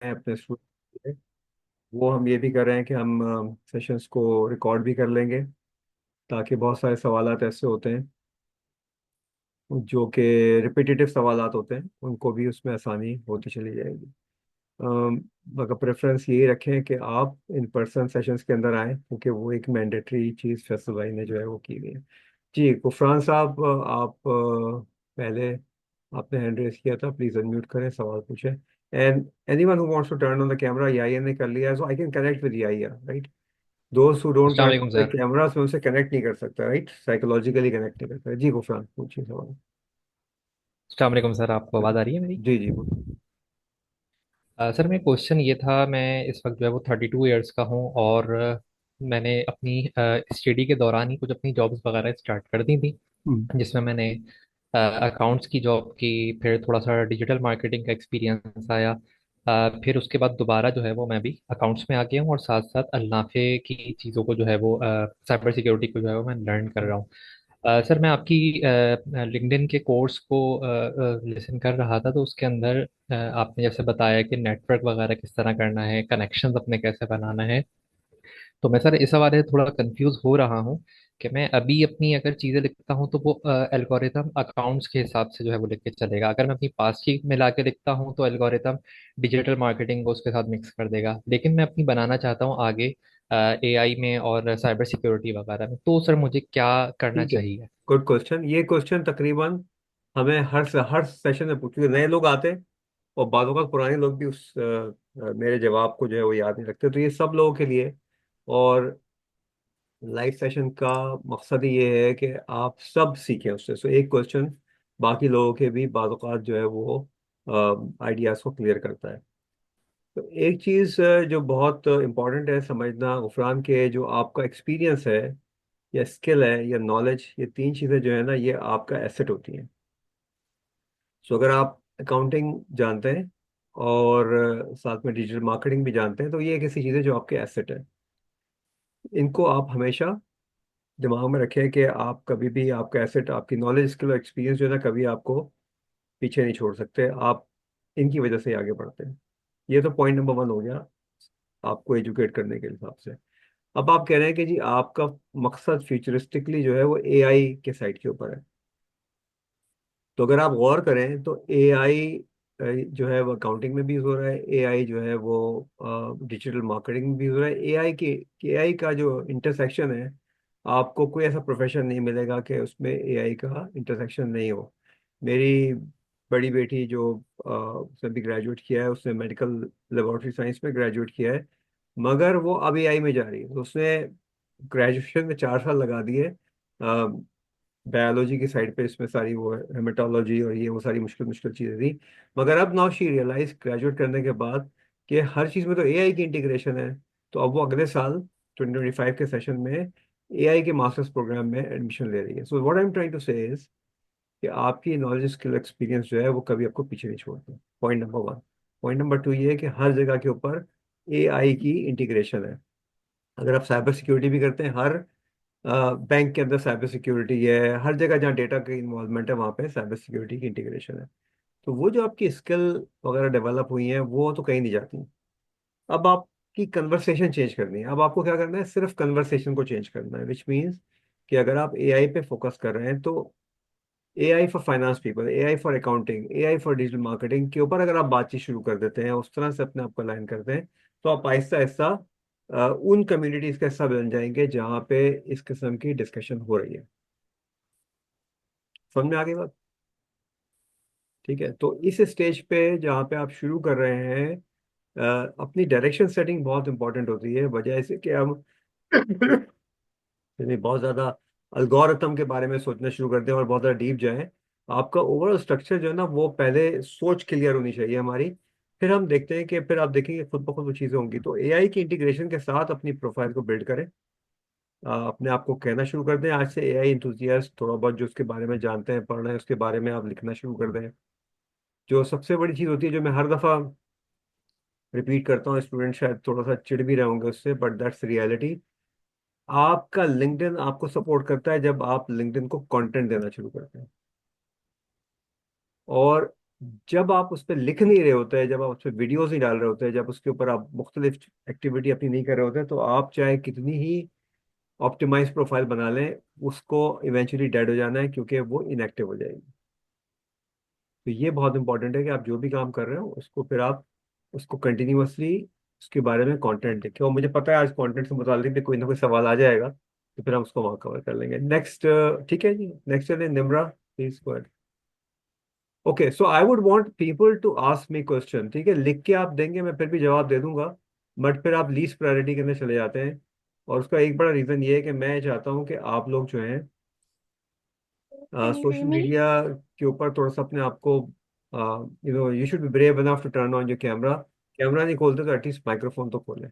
हैं अपने स्टूडेंट, वो हम ये भी कर रहे हैं कि हम सेशंस को रिकॉर्ड भी कर लेंगे, ताकि बहुत सारे सवालात ऐसे होते हैं जो कि रिपीटेटिव सवालात होते हैं, उनको भी उसमें आसानी होती चली जाएगी। मगर प्रेफरेंस यही रखें कि आप इन पर्सन सेशंस के अंदर आएँ, क्योंकि वो एक मैंडेटरी चीज़ फैसल भाई ने जो है वो की हुई है। जी गुफरान साहब, आप पहले आपने हैंड रेस किया था, प्लीज अनम्यूट करें, सवाल पूछें। And anyone who wants to turn on the camera, याया ने कर लिया है, so I can connect with याया, राइट? दोस्त हु डोंट अस्सलाम टर्न वालेकुम ऑन द सर। कैमरा मैं उनसे कनेक्ट नहीं कर सकता, राइट? साइकोलॉजिकली कनेक्ट नहीं कर सकता। जी गुफरान पूछिए सवाल। अस्सलाम वालेकुम सर, आपको आवाज़ आ रही है मेरी? जी जी बोलो। सर मेरा क्वेश्चन ये था, मैं इस वक्त जो है वो 32 ईयर्स का हूँ और मैंने अपनी स्टडी के दौरान ही कुछ अपनी जॉब्स वगैरह स्टार्ट कर दी थी, हम्म। जिसमें मैंने अकाउंट्स की जॉब की, फिर थोड़ा सा डिजिटल मार्केटिंग का एक्सपीरियंस आया। फिर उसके बाद दोबारा जो है वो मैं भी अकाउंट्स में आ गया हूँ और साथ साथ अल्नाफे की चीज़ों को जो है वो साइबर सिक्योरिटी को जो है वो मैं लर्न कर रहा हूँ। सर मैं आपकी लिंक्डइन के कोर्स को लिसन कर रहा था, तो उसके अंदर आपने जैसे बताया कि नेटवर्क वगैरह किस तरह करना है, कनेक्शंस अपने कैसे बनाना है। तो मैं सर इस हवाले से थोड़ा कंफ्यूज हो रहा हूँ कि मैं अभी अपनी अगर चीज़ें लिखता हूँ तो वो एल्गोरिथम अकाउंट्स के हिसाब से जो है वो लिख के चलेगा। अगर मैं अपनी पास की मिला के लिखता हूँ तो एल्गोरिथम डिजिटल मार्केटिंग को उसके साथ मिक्स कर देगा। लेकिन मैं अपनी बनाना चाहता हूँ आगे एआई में और साइबर सिक्योरिटी वगैरह में, तो सर मुझे क्या करना ठीक है, चाहिए? Good question. ये क्वेश्चन तकरीबन हमें हर सेशन में क्योंकि नए लोग आते हैं, और बाद वक्त पुराने लोग भी उस मेरे जवाब को जो है वो याद नहीं रखते, तो ये सब लोगों के लिए। और लाइव सेशन का मकसद ही ये है कि आप सब सीखें उससे, सो एक क्वेश्चन बाकी लोगों के भी बाद वक्त जो है वो आइडियाज को क्लियर करता है। तो एक चीज़ जो बहुत इम्पोर्टेंट है समझना गुफरान, के जो आपका एक्सपीरियंस है या स्किल है या नॉलेज, ये तीन चीज़ें जो है ना, ये आपका एसेट होती हैं। सो अगर आप अकाउंटिंग जानते हैं और साथ में डिजिटल मार्केटिंग भी जानते हैं, तो ये एक ऐसी चीज़ है जो आपके एसेट है। इनको आप हमेशा दिमाग में रखें कि आप कभी भी आपका एसेट, आपकी नॉलेज, स्किल और एक्सपीरियंस जो है ना, कभी आपको पीछे नहीं छोड़ सकते। आप इनकी वजह से ही आगे बढ़ते हैं। ये तो पॉइंट नंबर वन हो गया आपको एजुकेट करने के हिसाब से। अब आप कह रहे हैं कि जी आपका मकसद फ्यूचरिस्टिकली जो है वो एआई के साइड के ऊपर है। तो अगर आप गौर करें तो एआई जो है वो अकाउंटिंग में भी यूज हो रहा है, एआई जो है वो डिजिटल मार्केटिंग में भी यूज हो रहा है। एआई का जो इंटरसेक्शन है, आपको कोई ऐसा प्रोफेशन नहीं मिलेगा कि उसमें एआई का इंटरसेक्शन नहीं हो। मेरी बड़ी बेटी जो उसने भी ग्रेजुएट किया है, उसने मेडिकल लेबोरेटरी साइंस में ग्रेजुएट किया है, मगर वो अब एआई में जा रही है। तो उसने ग्रेजुएशन में 4 साल लगा दिए बायोलॉजी की साइड पे, इसमें सारी वो हेमेटोलॉजी और ये वो सारी मुश्किल मुश्किल चीज़ें थी। मगर अब नाउ शी रियलाइज ग्रेजुएट करने के बाद कि हर चीज़ में तो एआई की इंटीग्रेशन है। तो अब वो अगले साल 2025 के सेशन में एआई के मास्टर्स प्रोग्राम में एडमिशन ले रही है। So what I am trying to say is कि आपकी नॉलेज, स्किल, एक्सपीरियंस जो है वो कभी आपको पीछे नहीं छोड़ता। Point number one. Point number two ये है कि हर जगह के ऊपर एआई की इंटीग्रेशन है। अगर आप साइबर सिक्योरिटी भी करते हैं, हर बैंक के अंदर साइबर सिक्योरिटी है, हर जगह जहाँ डेटा की इन्वॉल्वमेंट है वहाँ पे साइबर सिक्योरिटी की इंटीग्रेशन है। तो वो जो आपकी स्किल वगैरह डेवलप हुई हैं वो तो कहीं नहीं जाती। अब आपकी कन्वर्सेशन चेंज करनी है। अब आपको क्या करना है, सिर्फ कन्वर्सेशन को चेंज करना है, विच मीन्स कि अगर आप एआई पे फोकस कर रहे हैं तो AI for finance people, AI for accounting, AI for digital marketing के ऊपर अगर आप बातचीत शुरू कर देते हैं, उस तरह से अपने आप को अलाइन करते हैं, तो आप आहिस्ता आहिस्ता उन कम्युनिटीज का हिस्सा बन जाएंगे जहाँ पे इस किस्म की डिस्कशन हो रही है। समझ में आ गई बात? ठीक है, तो इस स्टेज पे जहाँ पे आप शुरू कर रहे हैं, अपनी डायरेक्शन सेटिंग बहुत इंपॉर्टेंट होती है, वजह से कि हम यदि बहुत ज़्यादा अलगोरिथम के बारे में सोचना शुरू करते हैं और बहुत ज़्यादा डीप जाएं, आपका ओवरऑल स्ट्रक्चर जो है ना, वो पहले सोच क्लियर होनी चाहिए हमारी। फिर हम देखते हैं कि फिर आप देखेंगे खुद ब खुद वो चीज़ें होंगी। तो एआई की इंटीग्रेशन के साथ अपनी प्रोफाइल को बिल्ड करें। अपने आप को कहना शुरू कर दें आज से एआई इंथुजियास्ट, थोड़ा बहुत जो उसके बारे में जानते हैं, पढ़ रहे हैं, उसके बारे में आप लिखना शुरू कर दें। जो सबसे बड़ी चीज़ होती है, जो मैं हर दफ़ा रिपीट करता हूँ, स्टूडेंट शायद थोड़ा सा चिढ़ भी रहे होंगे उससे, बट दैट्स रियलिटी। आपका लिंक्डइन आपको सपोर्ट करता है जब आप लिंक्डइन को कंटेंट देना शुरू करते हैं। और जब आप उस पर लिख नहीं रहे होते हैं, जब आप उस पर वीडियोज नहीं डाल रहे होते हैं, जब उसके ऊपर आप मुख्तलिफ एक्टिविटी अपनी नहीं कर रहे होते हैं, तो आप चाहे कितनी ही ऑप्टिमाइज प्रोफाइल बना लें, उसको इवेंचुअली डेड हो जाना है, क्योंकि वो इनएक्टिव हो जाएगी। तो ये बहुत इंपॉर्टेंट है कि आप जो भी काम कर रहे हो उसको फिर आप उसको कंटिन्यूअसली उसके बारे में कंटेंट लिखें। और मुझे पता है आज कंटेंट से मुताल्लिक भी कोई ना कोई सवाल आ जाएगा, तो फिर हम उसको वहाँ कवर कर लेंगे नेक्स्ट। ठीक है जी, नेक्स्ट चलिए, Nimra please go ahead. Okay, so I would want people to ask me question. ठीक है, लिख के आप देंगे, मैं फिर भी जवाब दे दूंगा, बट फिर आप लीस्ट प्रायोरिटी के अंदर चले जाते हैं। और उसका एक बड़ा रीज़न ये है कि मैं चाहता हूँ कि आप लोग जो हैं Can you hear social me? Media के ऊपर थोड़ा सा अपने आप को, you should be brave enough to turn on your camera. Camera नहीं खोलते तो एटलीस्ट माइक्रोफोन तो खोलें।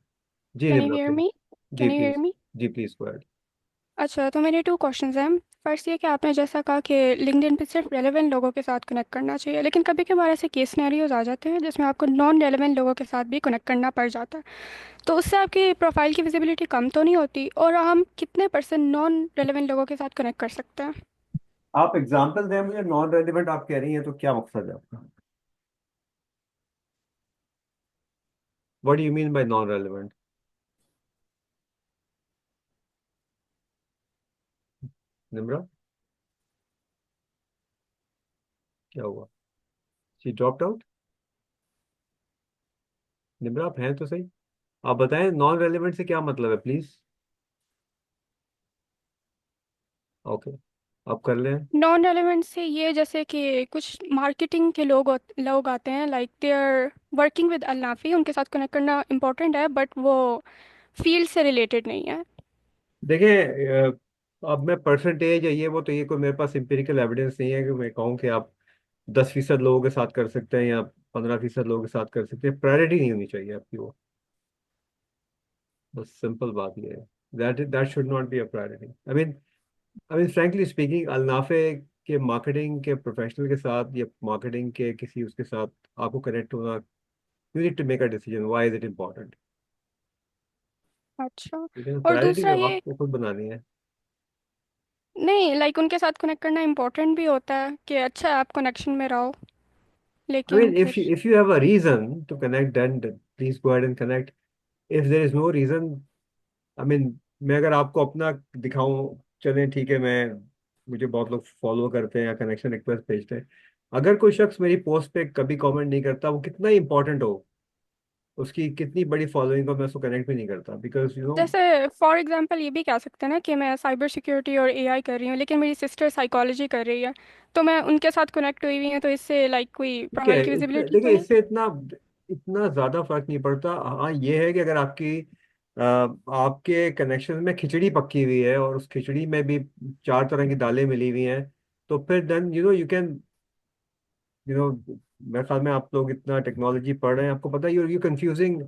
जी Can you Nimra hear please. me? जी Can you hear please. me? जी प्लीज गो अहेड। अच्छा, तो मेरे टू क्वेश्चंस हैं। फर्स्ट ये कि आपने जैसा कहा कि लिंक्डइन पे सिर्फ रेलेवेंट लोगों के साथ कनेक्ट करना चाहिए, लेकिन कभी कभार ऐसे केस सिनेरियोज आ जाते हैं जिसमें आपको नॉन रेलेवेंट लोगों के साथ भी कनेक्ट करना पड़ जाता है। तो उससे आपकी प्रोफाइल की विजिबिलिटी कम तो नहीं होती, और हम कितने परसेंट नॉन रेलेवेंट लोगों के साथ कनेक्ट कर सकते हैं? आप एग्जाम्पल दें मुझे, नॉन रेलिवेंट आप कह रही हैं तो क्या मकसद है आपका? What do you mean by non relevant? Nimra, क्या हुआ? She dropped out? निम्रा आप हैं तो सही, आप बताएं नॉन रेलिवेंट से क्या मतलब है प्लीज। ओके, आप कर लें। नॉन रेलेवेंट से ये जैसे कि कुछ मार्केटिंग के लोग आते हैं, like they are working with Alnafi, उनके साथ कनेक्ट करना इंपॉर्टेंट है, बट वो फील्ड से रिलेटेड नहीं है। देखिए, अब मैं परसेंटेज है ये वो, तो ये कोई मेरे पास एम्पिरिकल एविडेंस नहीं है कि मैं कहूँ कि आप 10% लोगों के साथ कर सकते हैं या 15% लोगों के साथ कर सकते हैं। प्रायोरिटी नहीं होनी चाहिए आपकी वो, बस सिंपल बात ये है। That should not be a priority. I mean frankly speaking, Alnafi के मार्केटिंग के प्रोफेशनल के साथ या मार्केटिंग के किसी उसके साथ आपको कनेक्ट होना, you need to make a decision why is it important. अच्छा। ठीक है ना, और प्रायोरिटी दूसरा ये, आपको खुद बनानी है। नहीं लाइक उनके साथ कनेक्ट करना इम्पोर्टेंट भी होता है कि अच्छा है आप कनेक्शन में रहो, I लेकिन mean, फिर if you have a reason to connect, then please go ahead and connect. If there is no reason, I mean, मैं अगर आपको अपना दिखाऊं, चलें ठीक है, मैं मुझे बहुत लोग फॉलो करते हैं या कनेक्शन रिक्वेस्ट भेजते हैं। अगर कोई शख्स मेरी पोस्ट पे कभी कमेंट नहीं करता, वो कितना इंपॉर्टेंट हो, उसकी कितनी बड़ी फॉलोइंग हो, मैं उसको कनेक्ट भी नहीं करता, बिकॉज यू नो। जैसे फॉर एग्जांपल ये भी कह सकते हैं ना कि मैं साइबर सिक्योरिटी और एआई कर रही हूँ, लेकिन मेरी सिस्टर साइकोलॉजी कर रही है, तो मैं उनके साथ कनेक्ट हुई हुई हूँ, तो इससे लाइक कोई ठीक है, प्रोफाइल की विजिबिलिटी तो देखिए नहीं? इससे इतना इतना ज्यादा फर्क नहीं पड़ता। हाँ ये है कि अगर आपके कनेक्शन में खिचड़ी पकी हुई है और उस खिचड़ी में भी 4 तरह की दालें मिली हुई हैं, तो फिर देन यू कैन, यू मेरे ख्याल में आप लोग इतना टेक्नोलॉजी पढ़ रहे हैं, आपको पता है you confusing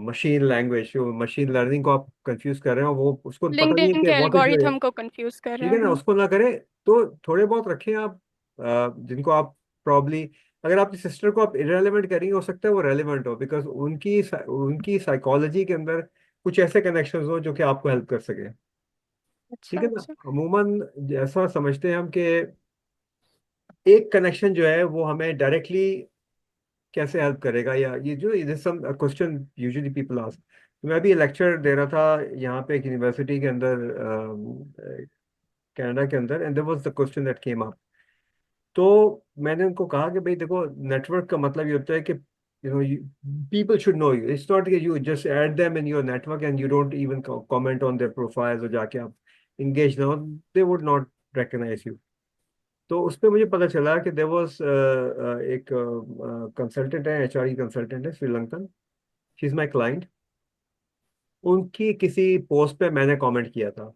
machine language, machine learning को आप कंफ्यूज कर रहे हो, वो उसको पता नहीं है लिंक्डइन कि के व्हाट इज। एल्गोरिथम को कंफ्यूज कर रहे ठीक है हैं ना, हम। उसको ना करें। तो थोड़े बहुत रखें आप, जिनको आप प्रॉब्ली, अगर आपकी सिस्टर को आप इरेलीवेंट करेंगे, हो सकता है वो रेलिवेंट हो, बिकॉज उनकी साइकोलॉजी के अंदर कुछ ऐसे कनेक्शंस हो जो कि आपको हेल्प कर सके। ठीक अच्छा है ना, अच्छा। अमूमन ऐसा समझते हैं हम कि एक कनेक्शन जो है वो हमें डायरेक्टली कैसे हेल्प करेगा, या ये जो is some question usually people ask. मैं अभी लेक्चर दे रहा था यहाँ पे एक यूनिवर्सिटी के अंदर, कनाडा के अंदर, and there was the question that came up. तो मैंने उनको कहा कि भाई देखो, नेटवर्क का मतलब ये होता है कि people should know you, it's not कि you just add them in your network and you don't even comment on their profiles, और जाके आप इंगेज ना हो, they would not recognise you. तो उस पे मुझे पता चला कि देयर वाज एक कंसल्टेंट है, एचआरई कंसल्टेंट है, Sri Lankan, she is my client. उनकी किसी पोस्ट पे मैंने कमेंट किया था,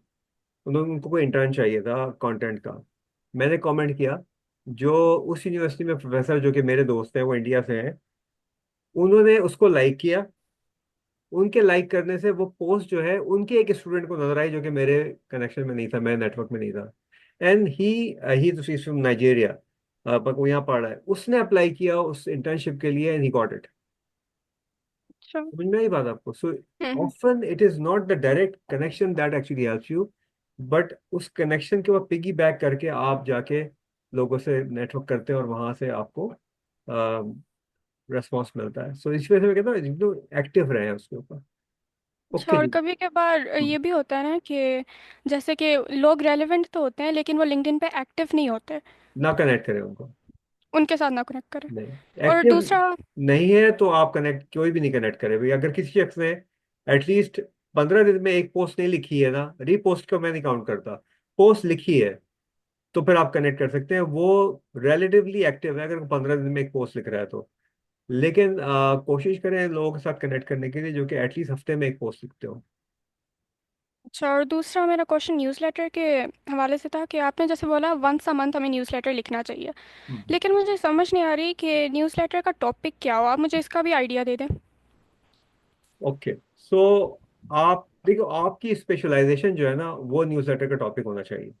उनको कोई इंटर्न चाहिए था कंटेंट का। मैंने कमेंट किया, जो उस यूनिवर्सिटी में प्रोफेसर जो कि मेरे दोस्त हैं, वो इंडिया से हैं, उन्होंने उसको लाइक किया। उनके लाइक करने से वो पोस्ट जो है उनके एक स्टूडेंट को नजर आई जो कि मेरे कनेक्शन में नहीं था, मेरे नेटवर्क में नहीं था। एंड ही फ्रॉम नाइजेरिया, पर वो यहाँ पढ़ रहा है, उसने अप्लाई किया उस इंटर्नशिप के लिए एंड ही गॉट इट। अच्छा। समझ में आई बात आपको? So hmm. Often it is not the direct connection that actually helps you, but उस कनेक्शन के ऊपर पिगी बैक करके आप जाके लोगों से नेटवर्क करते हैं और वहां से आपको रेस्पॉन्स मिलता है। सो इस वजह से मैं कहता हूँ एकदम एक्टिव रहे हैं उसके ऊपर। अच्छा, ओके और जी। कभी कभार हम्म, ये भी होता है ना कि जैसे कि लोग रेलेवेंट तो होते हैं लेकिन वो लिंक्डइन पे एक्टिव नहीं होते, ना कनेक्ट करें उनको। उनके साथ ना कनेक्ट करें। नहीं, और एक्टिव दूसरा, नहीं है तो आप कनेक्ट, कोई भी नहीं कनेक्ट करे भाई। अगर किसी शख्स ने एटलीस्ट 15 दिन में एक पोस्ट नहीं लिखी है ना, रीपोस्ट को मैं नहीं काउंट करता, पोस्ट लिखी है, तो फिर आप कनेक्ट कर सकते हैं। वो रिलेटिवली एक्टिव है अगर 15 दिन में एक पोस्ट लिख रहा है तो। लेकिन कोशिश करें लोगों के साथ कनेक्ट करने के लिए जो कि एटलीस्ट हफ्ते में एक पोस्ट लिखते हो। अच्छा, और दूसरा मेरा क्वेश्चन न्यूज़लेटर के हवाले से था कि आपने जैसे बोला वंस अ मंथ हमें न्यूज़लेटर लिखना चाहिए, लेकिन मुझे समझ नहीं आ रही कि न्यूज़लेटर का टॉपिक क्या हो। आप मुझे इसका भी आइडिया दे दें। ओके, सो आप देखो, आपकी स्पेशलाइजेशन जो है ना वो न्यूज़लेटर का टॉपिक होना चाहिए,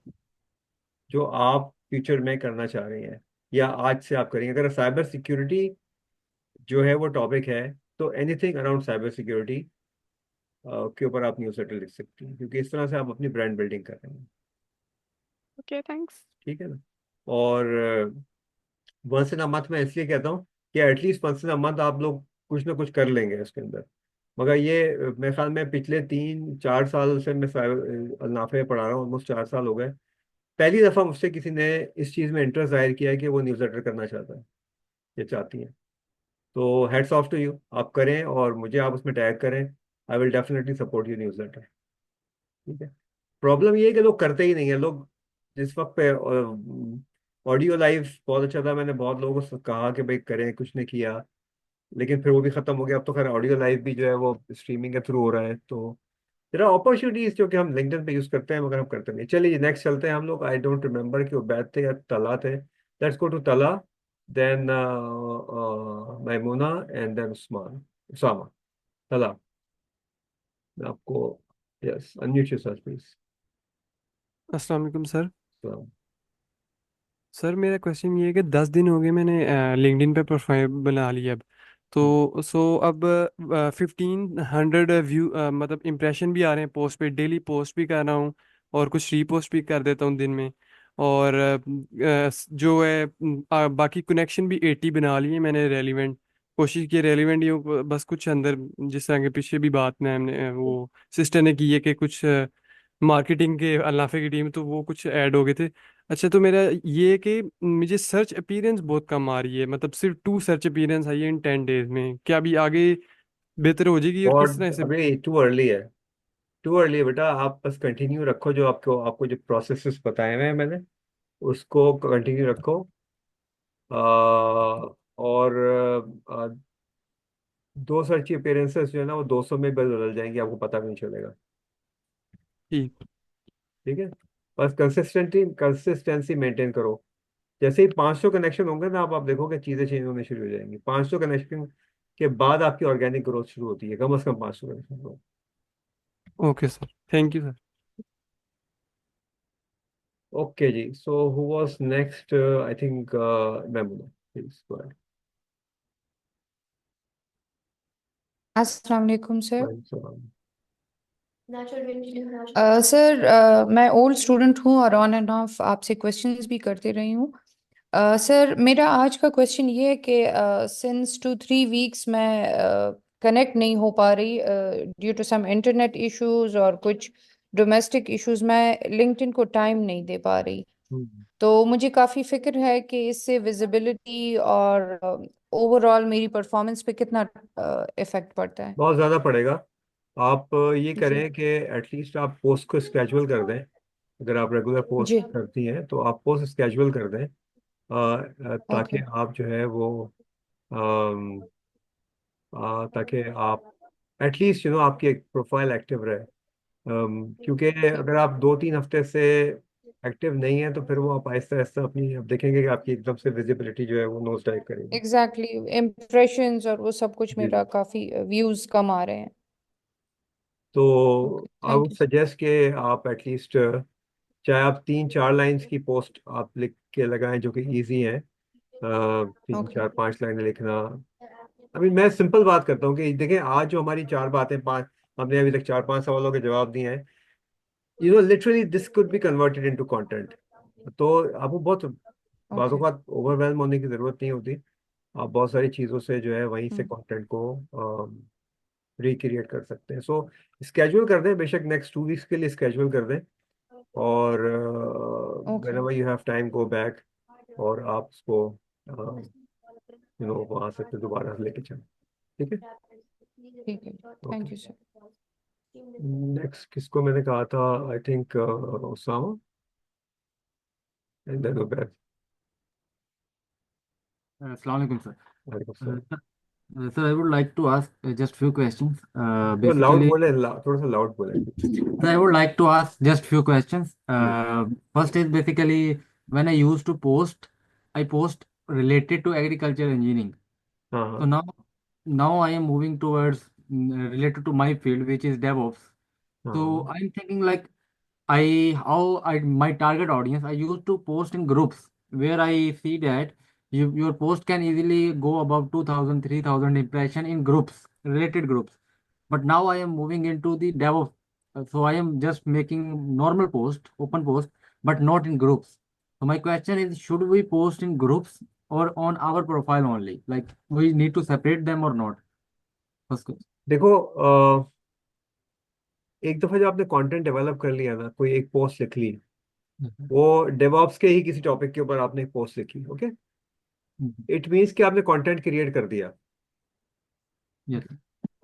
जो आप फ्यूचर में करना चाह रहे हैं या आज से आप करेंगे। अगर साइबर सिक्योरिटी जो है वो टॉपिक है, तो एनीथिंग अराउंड साइबर सिक्योरिटी के ऊपर आप न्यूज़लेटर लिख सकती हैं, क्योंकि इस तरह से आप अपनी ब्रांड बिल्डिंग कर रहे हैं। Okay, thanks. ठीक है ना। और वंस इन अ मंथ मैं इसलिए कहता हूँ कि at least once in a month आप लोग कुछ ना कुछ कर लेंगे इसके अंदर। मगर ये मेरे ख्याल में पिछले 3-4 साल से मैं नाफे पढ़ा रहा हूँ, ऑलमोस्ट 4 साल हो गए। पहली दफ़ा मुझसे किसी ने इस चीज़ में इंटरेस्ट जाहिर किया है कि वो न्यूज़लेटर करना चाहता है या चाहती है। तो हेड्स ऑफ टू यू, आप करें और मुझे आप उसमें टैग करें। I will definitely support you newsletter. ठीक है। प्रॉब्लम ये है कि लोग करते ही नहीं है। लोग जिस वक्त पे ऑडियो लाइव बहुत अच्छा था, मैंने बहुत लोगों से कहा कि भाई करें, कुछ नहीं किया, लेकिन फिर वो भी खत्म हो गया। अब तो खैर ऑडियो लाइव भी जो है वो स्ट्रीमिंग के थ्रू हो रहा है। तो देयर आर अपॉर्चुनिटीज जो कि हम लिंक्डइन पे यूज करते हैं मगर हम करते नहीं। चलिए नेक्स्ट चलते हैं हम लोग। आई डोंट रिमेम्बर कि वो बैत थे या तला थे। Let's go to Tala, then Maimoona, and then Usman, Usama. Tala, मैं आपको, यस, अनम्यूट योरसेल्फ प्लीज। अस्सलाम वालेकुम सर। सर मेरा क्वेश्चन ये है कि 10 दिन हो गए मैंने लिंक्डइन पे प्रोफाइल बना ली अब। तो अब 1500 व्यू मतलब इम्प्रेशन भी आ रहे हैं पोस्ट पे, डेली पोस्ट भी कर रहा हूँ और कुछ रीपोस्ट भी कर देता हूँ दिन में। और जो है बाकी कनेक्शन भी 80 बना लिए मैंने रेलिवेंट। कोशिश की रेलिवेंट ये बस कुछ अंदर, जिस तरह के पीछे भी बात में हमने वो सिस्टर ने की है कि कुछ मार्केटिंग के अल्लाफे की टीम, तो वो कुछ ऐड हो गए थे। अच्छा, तो मेरा ये है कि मुझे सर्च अपीयरेंस बहुत कम आ रही है, मतलब सिर्फ 2 सर्च अपीयरेंस आई है इन 10 डेज में। क्या अभी आगे बेहतर हो जाएगी और किस तरह और से? अभी टू अर्ली है, टू अर्ली है बेटा। आप बस कंटिन्यू रखो जो आपको आपको जो प्रोसेसेस बताए हुए हैं मैंने, उसको कंटिन्यू रखो। और 2 साल की अपेयरेंसेस जो है ना वो 200 में बदल जाएंगी, आपको पता भी नहीं चलेगा। ठीक। ठीक है। बस कंसिस्टेंसी मेंटेन करो। जैसे ही 500 कनेक्शन होंगे ना, आप देखोगे चीज़ें चेंज होने शुरू हो जाएंगी। 500 कनेक्शन के बाद आपकी ऑर्गेनिक ग्रोथ शुरू होती है, कम से कम 500 connection. Okay sir, thank you sir. Okay जी, so who was next? I think Memona, please go अस्सलाम वालेकुम सर। अहेड। सर, मैं ओल्ड स्टूडेंट हूँ और ऑन एंड ऑफ आपसे क्वेश्चंस भी करते रही हूँ। सर, मेरा आज का क्वेश्चन ये है कि सिंस 2-3 वीक्स मैं कनेक्ट नहीं हो पा रही due to some internet issues और कुछ डोमेस्टिक इश्यूज। मैं लिंक्डइन को टाइम नहीं दे पा रही। तो मुझे काफ़ी फिक्र है कि इससे विजिबिलिटी और ओवरऑल मेरी परफॉर्मेंस पे कितना इफेक्ट पड़ता है। बहुत ज़्यादा पड़ेगा। आप ये जी। करें कि एटलीस्ट आप पोस्ट को स्केजुअल कर दें। अगर आप रेगुलर पोस्ट जी। करती हैं तो आप पोस्ट स्केजुअल कर दें, ताकि ओके। आप जो है वो ताकि आप एटलीस्ट आपकी एक प्रोफाइल एक्टिव रहे। क्योंकि अगर आप 2-3 हफ्ते से एक्टिव नहीं है तो फिर वो आप आहिस्ता आहिस्ता अपनी, अब देखेंगे कि आपकी एकदम से विजिबिलिटी जो है वो नोज डाइव करेगी। एग्जैक्टली इम्प्रेशंस और वो सब कुछ, जी मेरा जी। काफ़ी व्यूज कम आ रहे हैं। तो okay, I would thank you. Suggest कि आप एटलीस्ट, चाहे आप 3-4 लाइंस की पोस्ट आप लिख के लगाएं जो कि इजी है, तीन ओके। चार 5 लाइनें लिखना। अभी मैं सिंपल बात करता हूँ कि देखें, आज जो हमारी 4 बातें, 5 हमने अभी तक 4-5 सवालों के जवाब दिए हैं, literally this could be converted into content. तो आपको बहुत बातों ओके। का ओवरवेलम होने की जरूरत नहीं होती। आप बहुत सारी चीज़ों से जो है वहीं से हम्म। कंटेंट को रिक्रिएट कर सकते हैं। सो स्केड्यूल कर दें, बेशक नेक्स्ट 2 वीक्स के लिए स्केड्यूल कर दें, और okay. whenever you have time go back, और आप उसको वहाँ से फिर दोबारा लेके चलें। ठीक है। ठीक है। Okay. Thank you sir. Next किसको मैंने कहा था? I think Usama, and then Ubair. Assalamu alaikum, sir. वालेकुम Uh, सलाम। sir, sir, I would like to ask just few questions. तो लाउड Basically, बोले, थोड़ा सा लाउड बोले। sir, I would like to ask just few questions. Hmm. First is basically when I used to post, I post related to agriculture engineering. हाँ So हाँ now I am moving towards related to my field, which is DevOps. So हाँ I'm thinking like my target audience, I used to post in groups where I see that your post can easily go above 2,000, 3,000 impression in groups, related groups. But now I am moving into the DevOps. So I am just making normal post, open post, but not in groups. So my question is, should we post in groups or on our profile only? Like we need to separate them or not? First question. देखो, एक दफा जब आपने content develop कर लिया ना, कोई एक पोस्ट लिख ली, Mhm. वो डेवऑप्स के ही किसी टॉपिक के ऊपर आपने एक पोस्ट लिखी, ओके, Mhm. इट मीन्स कि आपने कंटेंट क्रिएट कर दिया। Yes.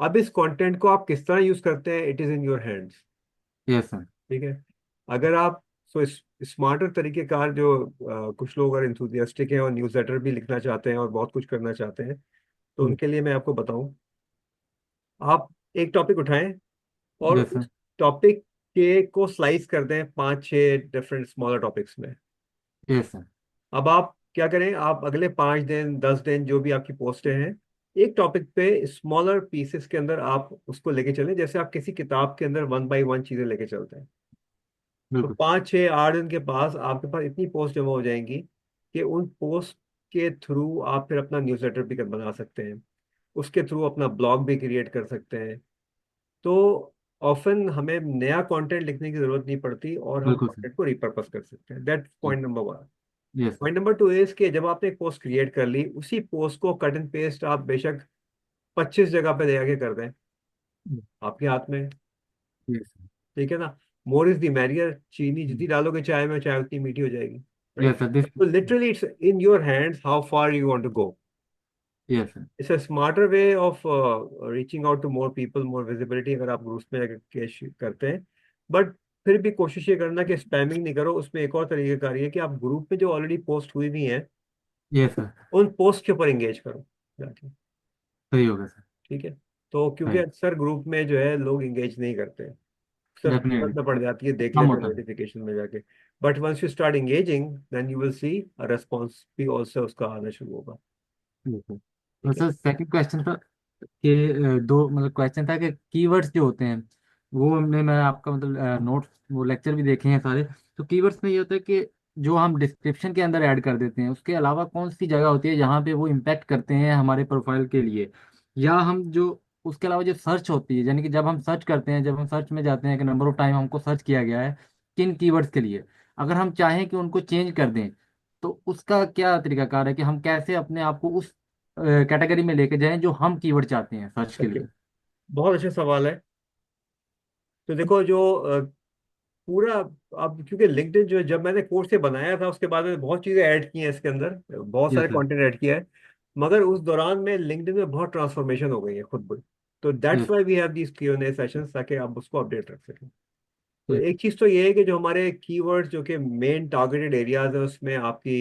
अब इस कंटेंट को आप किस तरह यूज करते हैं, it is in your hands. Yes, sir. ठीक है। अगर आप सो स्मार्टर तरीकेकार जो कुछ लोग अगर इंथुजियास्टिक हैं और न्यूज़लेटर भी लिखना चाहते हैं और बहुत कुछ करना चाहते हैं, तो Mm. उनके लिए मैं आपको बताऊं, आप एक टॉपिक उठाएं और Yes, sir. उस टॉपिक के को स्लाइस कर दें 5-6 डिफरेंट स्मॉलर टॉपिक्स में। Yes, sir. अब आप क्या करें, आप अगले 5 दिन 10 दिन जो भी आपकी पोस्टें हैं, एक टॉपिक पे स्मॉलर पीसेस के अंदर आप उसको लेके चलें, जैसे आप किसी किताब के अंदर 1 बाय 1 चीजें लेके चलते हैं। तो बिल्कुल। 5-6-8 दिन के पास आपके पास इतनी पोस्ट जमा हो जाएंगी कि उन पोस्ट के थ्रू आप फिर अपना न्यूज़लेटर भी बना सकते हैं, उसके थ्रू अपना ब्लॉग भी क्रिएट कर सकते हैं। तो ऑफन हमें नया कंटेंट लिखने की जरूरत नहीं पड़ती, और हम बिल्कुल सर। कंटेंट को रिपर्पस कर सकते हैं। That point number 1। Yes sir. Point number 2 is कि जब आपने एक पोस्ट क्रिएट कर ली, उसी पोस्ट को कट एंड पेस्ट आप बेशक 25 जगह पे ले आके कर दें, आपके हाथ में है। Yes sir. ठीक है ना। मोर इज द मैरियर, चीनी जितनी डालोगे चाय में, चाय उतनी मीठी हो जाएगी। राइट। Yes sir. दिस। तो literally it's in your hands how far you want to go. Yes sir. It's a smarter way of reaching out to more people, more visibility, अगर आप ग्रुप्स में जाकर कैश करते हैं। But फिर भी कोशिश ये करना कि स्पैमिंग नहीं करो। उसमें एक और तरीकेकार ये है कि आप ग्रुप में जो ऑलरेडी पोस्ट हुई हुई हैं, यस सर। उन पोस्ट के ऊपर एंगेज करो जाके। सही होगा सर। ठीक है। तो क्योंकि राइट। अक्सर ग्रुप में जो है लोग एंगेज नहीं करते, अक्सर डेफिनेटली। फुर्सत में पड़ जाती है, देख कम लेते हैं होता है। नोटिफिकेशन में जाके। But once you start engaging, then you will see a response भी ऑल्सो उसका आना शुरू होगा। Yes sir. तो ठीक है। सर सेकंड क्वेश्चन था कि दो मतलब क्वेश्चन था कि कीवर्ड्स जो होते हैं वो हमने मैं आपका मतलब नोट्स वो लेक्चर भी देखे हैं सारे। तो कीवर्ड्स में ये होता है कि जो हम डिस्क्रिप्शन के अंदर ऐड कर देते हैं उसके अलावा कौन सी जगह होती है जहाँ पे वो इम्पैक्ट करते हैं हमारे प्रोफाइल के लिए, या हम जो उसके अलावा जो सर्च होती है यानी कि जब हम सर्च करते हैं, जब हम सर्च में जाते हैं कि नंबर ऑफ टाइम हमको सर्च किया गया है किन कीवर्ड्स के लिए, अगर हम चाहें कि उनको चेंज कर दें तो उसका क्या तरीकाकार है कि हम कैसे अपने आप को उस कैटेगरी में लेके जाएं जो हम कीवर्ड चाहते हैं सर्च के ओके, लिए। बहुत अच्छा सवाल है। तो देखो, जो पूरा, अब क्योंकि लिंक्डइन जो है, जब मैंने कोर्स से बनाया था उसके बाद में बहुत चीज़ें ऐड की हैं इसके अंदर, बहुत यस सारे सर। कंटेंट ऐड किया है। मगर उस दौरान में लिंक्डइन में बहुत ट्रांसफॉर्मेशन हो गई है खुद भी। तो that's yes. Why we have these Q&A sessions, ताकि आप उसको अपडेट रख सकें। तो यस। एक चीज़ तो ये है कि जो हमारे कीवर्ड्स जो कि मेन टारगेटेड एरियाज है, उसमें आपकी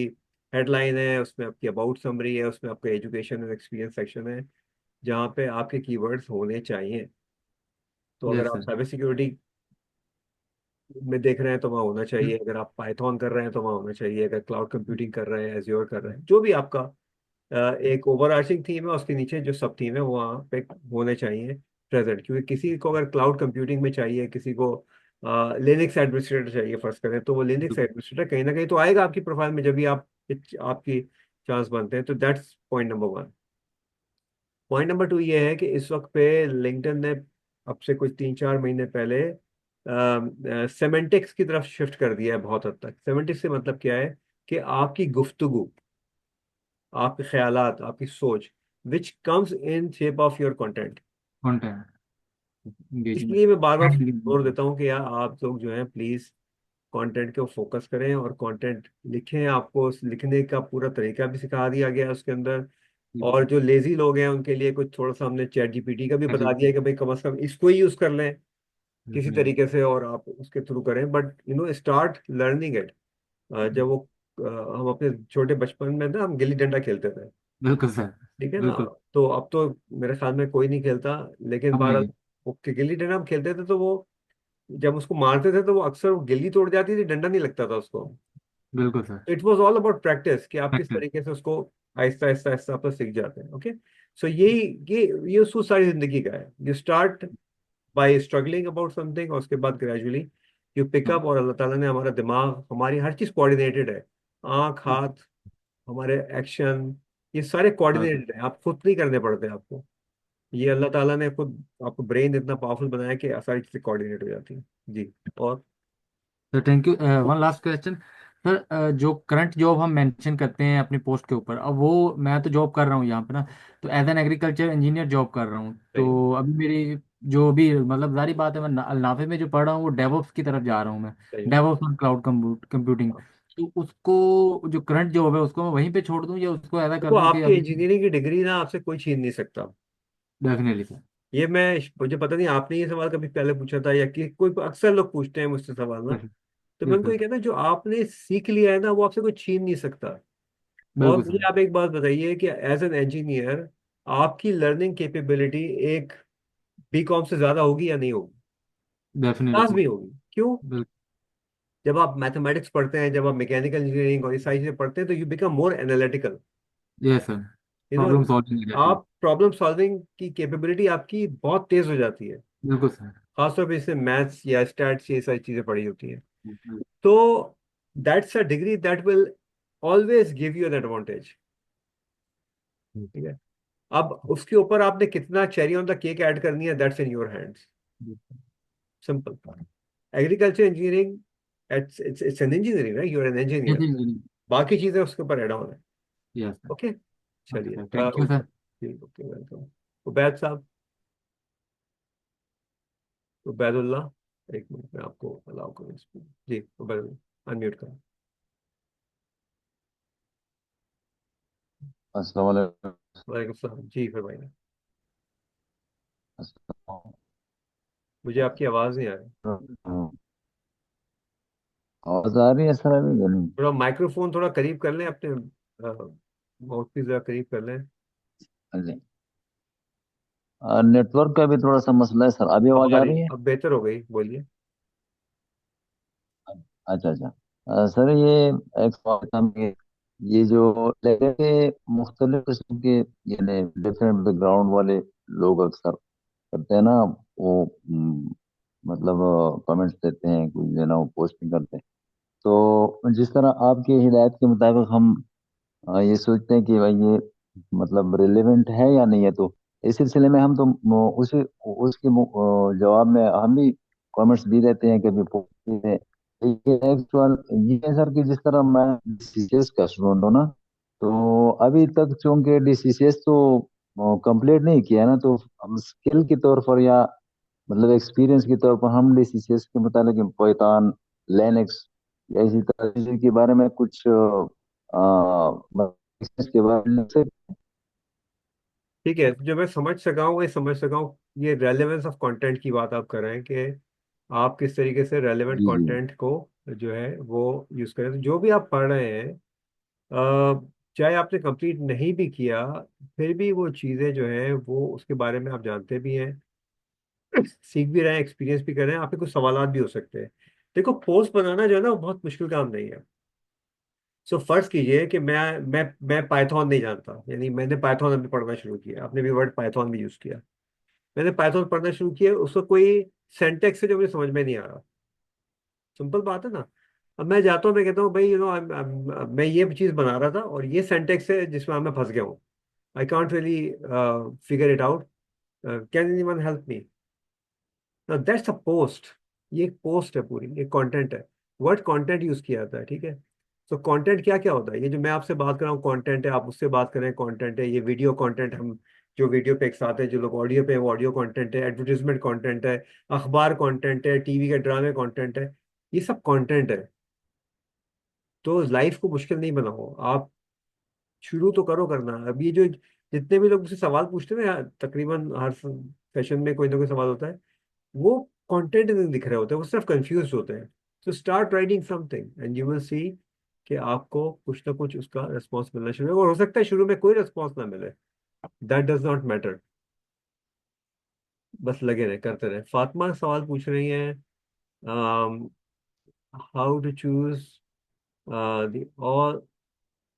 हेडलाइन है, उसमें आपकी अबाउट समरी है, उसमें आपका एजुकेशन एंड एक्सपीरियंस सेक्शन है, जहाँ पे आपके कीवर्ड्स होने चाहिए। तो अगर यस आप सर। साइबर सिक्योरिटी में देख रहे हैं तो वहाँ होना चाहिए, अगर आप पाइथन कर रहे हैं तो वहाँ होना चाहिए, अगर क्लाउड कंप्यूटिंग कर रहे हैं, एज्योर कर रहे हैं, जो भी आपका एक ओवरआर्चिंग थीम है, उसके नीचे जो सब थीम है वो वहाँ पे होने चाहिए प्रेजेंट। क्योंकि किसी को अगर क्लाउड कंप्यूटिंग में चाहिए, किसी को लिनक्स एडमिनिस्ट्रेटर चाहिए फर्स्ट करें, तो वो लिनक्स एडमिनिस्ट्रेटर कहीं ना कहीं तो आएगा आपकी प्रोफाइल में, जब भी आप आपकी चांस बनते हैं। तो that's point number 1। Point number 2 ये है कि इस वक्त पे लिंक्डइन ने अब से कुछ 3-4 महीने पहले सेमेंटिक्स की तरफ शिफ्ट कर दिया है बहुत हद तक। सेमेंटिक्स से मतलब क्या है? कि आपकी गुफ्तगू, आपके ख्यालात, आपकी सोच, which comes in shape of your content. Content इसलिए एंगेजमेंट मैं बार बार एंड जोर एंगेजमेंट। देता हूँ कि यार आप लोग जो है प्लीज कंटेंट को फोकस करें और कंटेंट लिखें। आपको उस लिखने का पूरा तरीका भी सिखा दिया गया है उसके अंदर। और जो लेजी लोग हैं उनके लिए कुछ थोड़ा सा हमने चैट जीपीटी का भी बता दिया है कि भाई कम से कम इसको ही यूज कर लें किसी डेफिनेटली। तरीके से, और आप उसके थ्रू करें, बट स्टार्ट लर्निंग इट। जब वो हम अपने छोटे बचपन में ना हम गिल्ली डंडा खेलते थे, बिल्कुल सर। ठीक है ना। बिल्कुल। तो अब तो मेरे ख्याल में कोई नहीं खेलता, लेकिन हम बहरहाल नहीं। वो गिल्ली डंडा हम खेलते थे तो वो जब उसको मारते थे तो वो अक्सर वो गिल्ली तोड़ जाती थी, डंडा नहीं लगता था उसको। बिल्कुल sir. It was all about practice कि आप किस फैक्टर। तरीके से उसको आहिस्ता आहिस्ता आहिस्ता आप सीख जाते हैं। ओके, सो यही ये उसूल सारी जिंदगी का है। You start by struggling about something, और उसके बाद ग्रेजुअली यू पिकअप। और अल्लाह ताला ने हमारा दिमाग, हमारी हर चीज कोऑर्डिनेटेड है। आंख, हाथ, हमारे एक्शन, ये सारे कोऑर्डिनेटेड है, आप खुद नहीं करने पड़ते आपको। ये अल्लाह ताला ने खुद आपको ब्रेन इतना पावरफुल बनाया कि सारी चीजें कोऑर्डिनेट हो जाती हैं। जी। और sir thank you. One last question sir, जो करंट जॉब हम मेंशन करते हैं अपनी पोस्ट के ऊपर, अब वो मैं तो जॉब कर रहा हूँ यहाँ पे ना, तो as an agriculture engineer job कर रहा हूँ। सही है। तो अभी मेरी जो भी मतलब जारी बात है, मैं नाफे में जो पढ़ रहा हूँ वो डेवऑप्स की तरफ जा रहा हूँ मैं। सही है। डेवऑप्स और क्लाउड कंप्यूटिंग। हाँ। तो उसको जो करंट जॉब है उसको मैं वहीं पे छोड़ दूँ या उसको ऐसा कर देखो, दूँ कि आपकी अभी। इंजीनियरिंग की डिग्री ना आपसे कोई छीन नहीं सकता। Definitely sir. ये मैं, मुझे पता नहीं आपने ये सवाल कभी पहले पूछा था या कि कोई, अक्सर लोग पूछते हैं मुझसे सवाल ना। तो मैं यस उनको सर। ये कहता हूँ जो आपने सीख लिया है ना वो आपसे कोई छीन नहीं सकता। और बिल्कुल मुझे सर। आप एक बात बताइए कि एज एन इंजीनियर आपकी लर्निंग कैपेबिलिटी एक बीकॉम से ज्यादा होगी या नहीं होगी? डेफिनेटली लाजमी सर। होगी। क्यों? बिल्कुल। जब आप मैथमेटिक्स पढ़ते हैं, जब आप मैकेनिकल इंजीनियरिंग और ये सारी चीजें पढ़ते हैं, तो you become more analytical. Yes sir. You know, problem solving हो जाती है। आप प्रॉब्लम सॉल्विंग की कैपेबिलिटी आपकी बहुत तेज हो जाती है। बिल्कुल सर। खासतौर पे इससे मैथ्स या स्टैट्स ये सारी चीजें पढ़ी होती हैं। बिल्कुल। तो that's a degree that will always give you an advantage. ठीक है। अब उसके ऊपर आपने कितना cherry on the cake add करनी है, that's in your hands. Simple. Agriculture engineering, it's it's it's an engineering, right? You are an engineer. बाकी चीजें उसके ऊपर ऐड ऑन है। Yes sir. ओके, ओके चलिए। Sir, thank you sir. ठीक, okay, welcome. Ubaid sahab, Ubaidullah, एक मिनट में आपको अलाउ करूँ इसमें। जी उबैदुल्लाह, अनम्यूट करें। अस्सलाम वालेकुम। वालेकुम सलाम जी, फरमाइए। अस्सलाम मुझे आपकी आवाज़ नहीं आ रही। वालेकुम। आवाज आ रही है सर अभी या नहीं? थोड़ा माइक्रोफोन थोड़ा करीब कर लें अपने, माउथ की जरा करीब कर लें। हाँ जी। नेटवर्क का भी थोड़ा सा मसला है सर। अभी अब आवाज आ आ रही, रही है? अब बेहतर हो गई, बोलिए। अच्छा अच्छा। सर ये एक सवाल था कि ये जो लेकर के मुख्तलिफ किस्म के यानी डिफरेंट बैकग्राउंड वाले लोग अक्सर करते हैं ना, वो मतलब कमेंट्स देते हैं, कुछ जो है ना वो पोस्टिंग करते हैं। तो जिस तरह आपकी हिदायत के मुताबिक हम ये सोचते हैं कि भाई ये मतलब रिलेवेंट है या नहीं है, तो इस सिलसिले में हम तो उसी उसके जवाब में हम भी कमेंट्स भी देते हैं, कभी पूछते हैं। ये एक्चुअल ये है सर कि जिस तरह मैं डीसीसीएस का स्टूडेंट हूँ ना, तो अभी तक चूंकि डीसीसीएस तो कंप्लीट नहीं किया ना, तो हम स्किल के तौर पर या मतलब एक्सपीरियंस के तौर पर हम डीसीसीएस के मुताबिक पाइथन, लिनक्स या इसी तरह चीज़ों के बारे में कुछ इसके बारे से। ठीक है, जो मैं समझ सका हूँ, ये समझ सका हूँ, ये रेलेवेंस ऑफ कंटेंट की बात आप कर रहे हैं कि आप किस तरीके से रेलेवेंट जी जी। कंटेंट को जो है वो यूज़ करें। तो जो भी आप पढ़ रहे हैं, चाहे आपने कंप्लीट नहीं भी किया, फिर भी वो चीज़ें जो हैं वो उसके बारे में आप जानते भी हैं, सीख भी रहे हैं, एक्सपीरियंस भी कर रहे हैं। आपके कुछ सवालात भी हो सकते हैं। देखो, पोस्ट बनाना जो है ना वो बहुत मुश्किल काम नहीं है। सो फर्ज कीजिए कि मैं पाइथन नहीं जानता, यानी मैंने पाइथन अभी पढ़ना शुरू किया, आपने भी वर्ड पाइथन भी यूज़ किया। मैंने पाइथन पढ़ना शुरू किया, उसका कोई सेंटेक्स है जो मुझे समझ में नहीं आ रहा। सिंपल बात है ना। अब मैं जाता हूँ, मैं कहता हूँ भाई मैं ये चीज़ बना रहा था और ये सेंटेक्स है जिसमें मैं फंस गया हूँ। I can't really figure it out, can anyone help me? That's a post. ये एक पोस्ट है, पूरी एक कंटेंट है। वर्ड कंटेंट यूज किया जाता है, ठीक है। तो कंटेंट क्या क्या होता है? ये जो मैं आपसे बात कर रहा हूँ कंटेंट है, आप उससे बात कर रहे हैं कंटेंट है, ये वीडियो कंटेंट हम जो वीडियो पे एक साथ है, जो लोग ऑडियो पे है वो ऑडियो कंटेंट है, एडवर्टीजमेंट कंटेंट है, अखबार कंटेंट है, टीवी के ड्रामे कंटेंट है, ये सब कंटेंट है। तो लाइफ को मुश्किल नहीं बनाओ आप, शुरू तो करो करना। अब ये जो जितने भी लोग मुझसे सवाल पूछते हैं ना, तकरीबन हर सेशन में कोई ना कोई सवाल होता है, वो कंटेंट नहीं दिख रहे होते, वो सिर्फ कंफ्यूज होते हैं। तो start writing something and you will सी कि आपको कुछ ना कुछ उसका रिस्पॉन्स मिलना शुरू होगा। और हो सकता है शुरू में कोई रिस्पॉन्स ना मिले, दैट डज नॉट मैटर, बस लगे रहे करते रहे। फातिमा सवाल पूछ रही है, how to choose the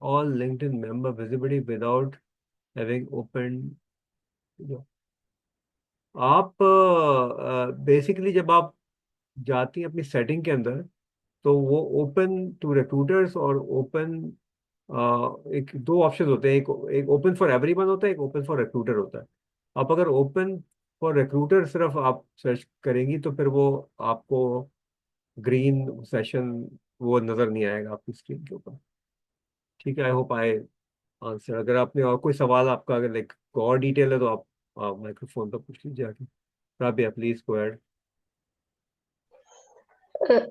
all LinkedIn member visibility without having opened। आप बेसिकली जब आप जाती हैं अपनी सेटिंग के अंदर, तो वो ओपन टू रिक्रूटर्स और ओपन, एक दो ऑप्शन होते हैं, एक एक ओपन फॉर एवरीवन होता है, एक ओपन फॉर रिक्रूटर होता है। आप अगर ओपन फॉर रिक्रूटर सिर्फ आप सर्च करेंगी तो फिर वो आपको ग्रीन सेशन वो नज़र नहीं आएगा आपकी स्क्रीन के ऊपर। ठीक है, आई होप आई आंसर। अगर आपने और कोई सवाल आपका अगर लाइक और डिटेल है तो आप माइक्रोफोन पर पूछ लीजिए आके। Rabia please go ahead.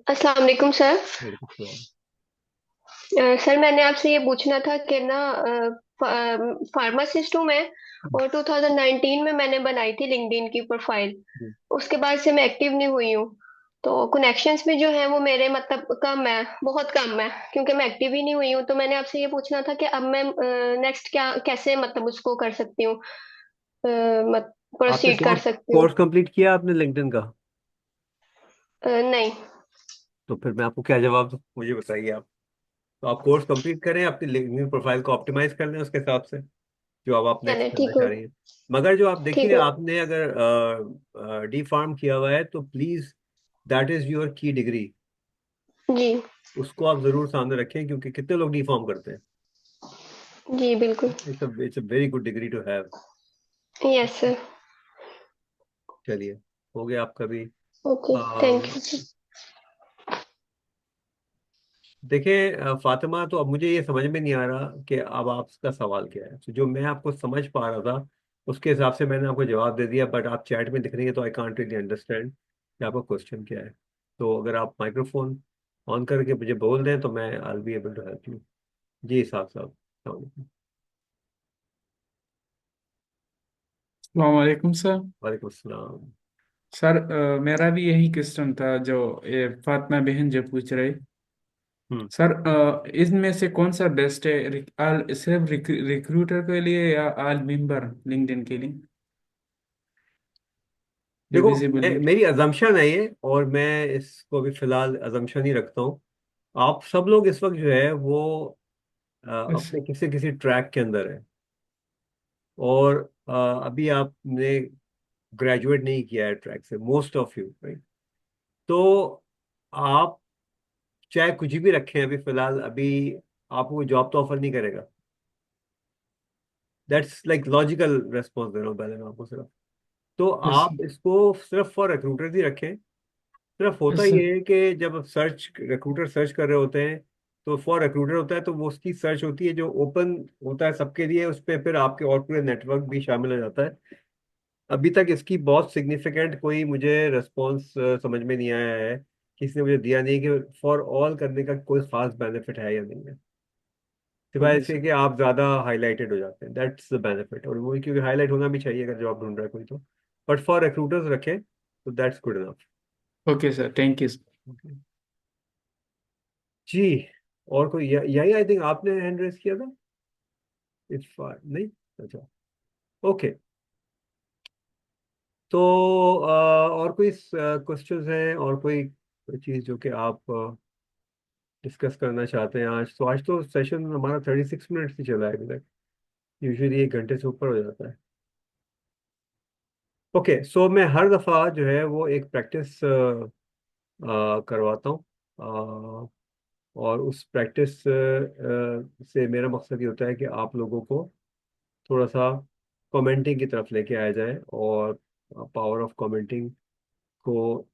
अस्सलाम वालेकुम सर। वालेकुम सलाम। सर मैंने आपसे ये पूछना था कि ना, फार्मासिस्ट हूँ मैं, और 2019 में मैंने बनाई थी लिंक्डइन की प्रोफाइल। जी। उसके बाद से मैं एक्टिव नहीं हुई हूँ। तो कनेक्शंस भी जो है वो मेरे मतलब कम है, बहुत कम है, क्योंकि मैं एक्टिव ही नहीं हुई हूँ। तो मैंने आपसे ये पूछना था कि अब मैं नेक्स्ट क्या कैसे मतलब उसको कर सकती हूँ, मत आपने प्रोसीड कर कोर्स सकती हूँ। कोर्स कंप्लीट किया आपने लिंक्डइन का? नहीं। तो फिर मैं आपको क्या जवाब दूं, मुझे बताइए आप। तो आप कोर्स कंप्लीट करें, अपनी लिंक्डइन प्रोफाइल को ऑप्टिमाइज कर लें उसके हिसाब से, जो अब आप नेक्स्ट चले करना ठीक हो। चाह रही हैं। मगर जो आप ठीक देखिए, हो। आपने अगर डी फार्म किया हुआ है तो प्लीज, दैट इज योर की डिग्री, जी। उसको आप जरूर सामने रखें, क्योंकि कितने लोग डी फार्म करते हैं। जी बिल्कुल। It's a very good degree to have. Yes sir. चलिए, हो गया आपका भी। Okay thank um, you. देखिए फातिमा, तो अब मुझे ये समझ में नहीं आ रहा कि अब आपका सवाल क्या है। तो जो मैं आपको समझ पा रहा था उसके हिसाब से मैंने आपको जवाब दे दिया, बट आप चैट में दिख रही है तो आई कांट रियली अंडरस्टैंड कि आपका क्वेश्चन क्या है। तो अगर आप माइक्रोफोन ऑन करके मुझे बोल दें तो मैं I be able to help you. जी साहब साहब, अस्सलाम वालेकुम। वालेकुम सर। वालेकुम अस्सलाम। सर मेरा भी यही क्वेश्चन था जो ये फातिमा बहन जो पूछ रहे। हम्म। सर इनमें से कौन सा बेस्ट है, आल सिर्फ रिक्रूटर के लिए या आल मेंबर लिंक्डइन के लिए, जो देखो, विजिबिलिटी। मेरी अजम्पशन है ये, और मैं इसको भी फिलहाल अजम्पशन ही रखता हूँ। आप सब लोग इस वक्त जो है वो बस। अपने किसी किसी ट्रैक के अंदर है, और अभी आपने ग्रेजुएट नहीं किया है ट्रैक से, मोस्ट ऑफ यू, राइट? तो आप चाहे कुछ भी रखें अभी फिलहाल, अभी आपको जॉब तो ऑफर नहीं करेगा। दैट्स लाइक लॉजिकल रेस्पॉन्स दे रहा हूँ पहले मैं आपको सिर्फ। तो यस। आप इसको सिर्फ फॉर रिक्रूटर्स ही रखें। सिर्फ होता यस ही सर। है कि जब सर्च रिक्रूटर सर्च कर रहे होते हैं, तो फॉर रिक्रूटर होता है, तो वो उसकी सर्च होती है जो ओपन होता है सबके लिए, उस पर फिर आपके और पूरे नेटवर्क भी शामिल हो जाता है। अभी तक इसकी बहुत सिग्निफिकेंट कोई मुझे रिस्पॉन्स समझ में नहीं आया है, किसी ने मुझे दिया नहीं कि फॉर ऑल करने का कोई खास बेनिफिट है या नहीं है, सिवाय ओके इसके सर। कि आप ज़्यादा हाईलाइटेड हो जाते हैं। दैट्स द बेनिफिट, और वो क्योंकि हाईलाइट होना भी चाहिए अगर जॉब ढूंढ रहा है कोई तो। बट फॉर रिक्रूटर्स रखें तो that's good enough. Okay sir, thank you. जी। और कोई यही आई थिंक आपने हैंड रेस किया था, इफ नहीं, अच्छा, ओके। तो और कोई क्वेश्चंस हैं, और कोई चीज़ जो कि आप डिस्कस करना चाहते हैं आज? तो आज तो सेशन हमारा 36 मिनट्स ही चला है अभी तक, यूजुअली 1 घंटे से ऊपर हो जाता है। ओके, सो मैं हर दफ़ा जो है वो एक प्रैक्टिस करवाता हूँ, और उस प्रैक्टिस से मेरा मकसद ये होता है कि आप लोगों को थोड़ा सा कमेंटिंग की तरफ लेके आया जाए, और पावर ऑफ कमेंटिंग को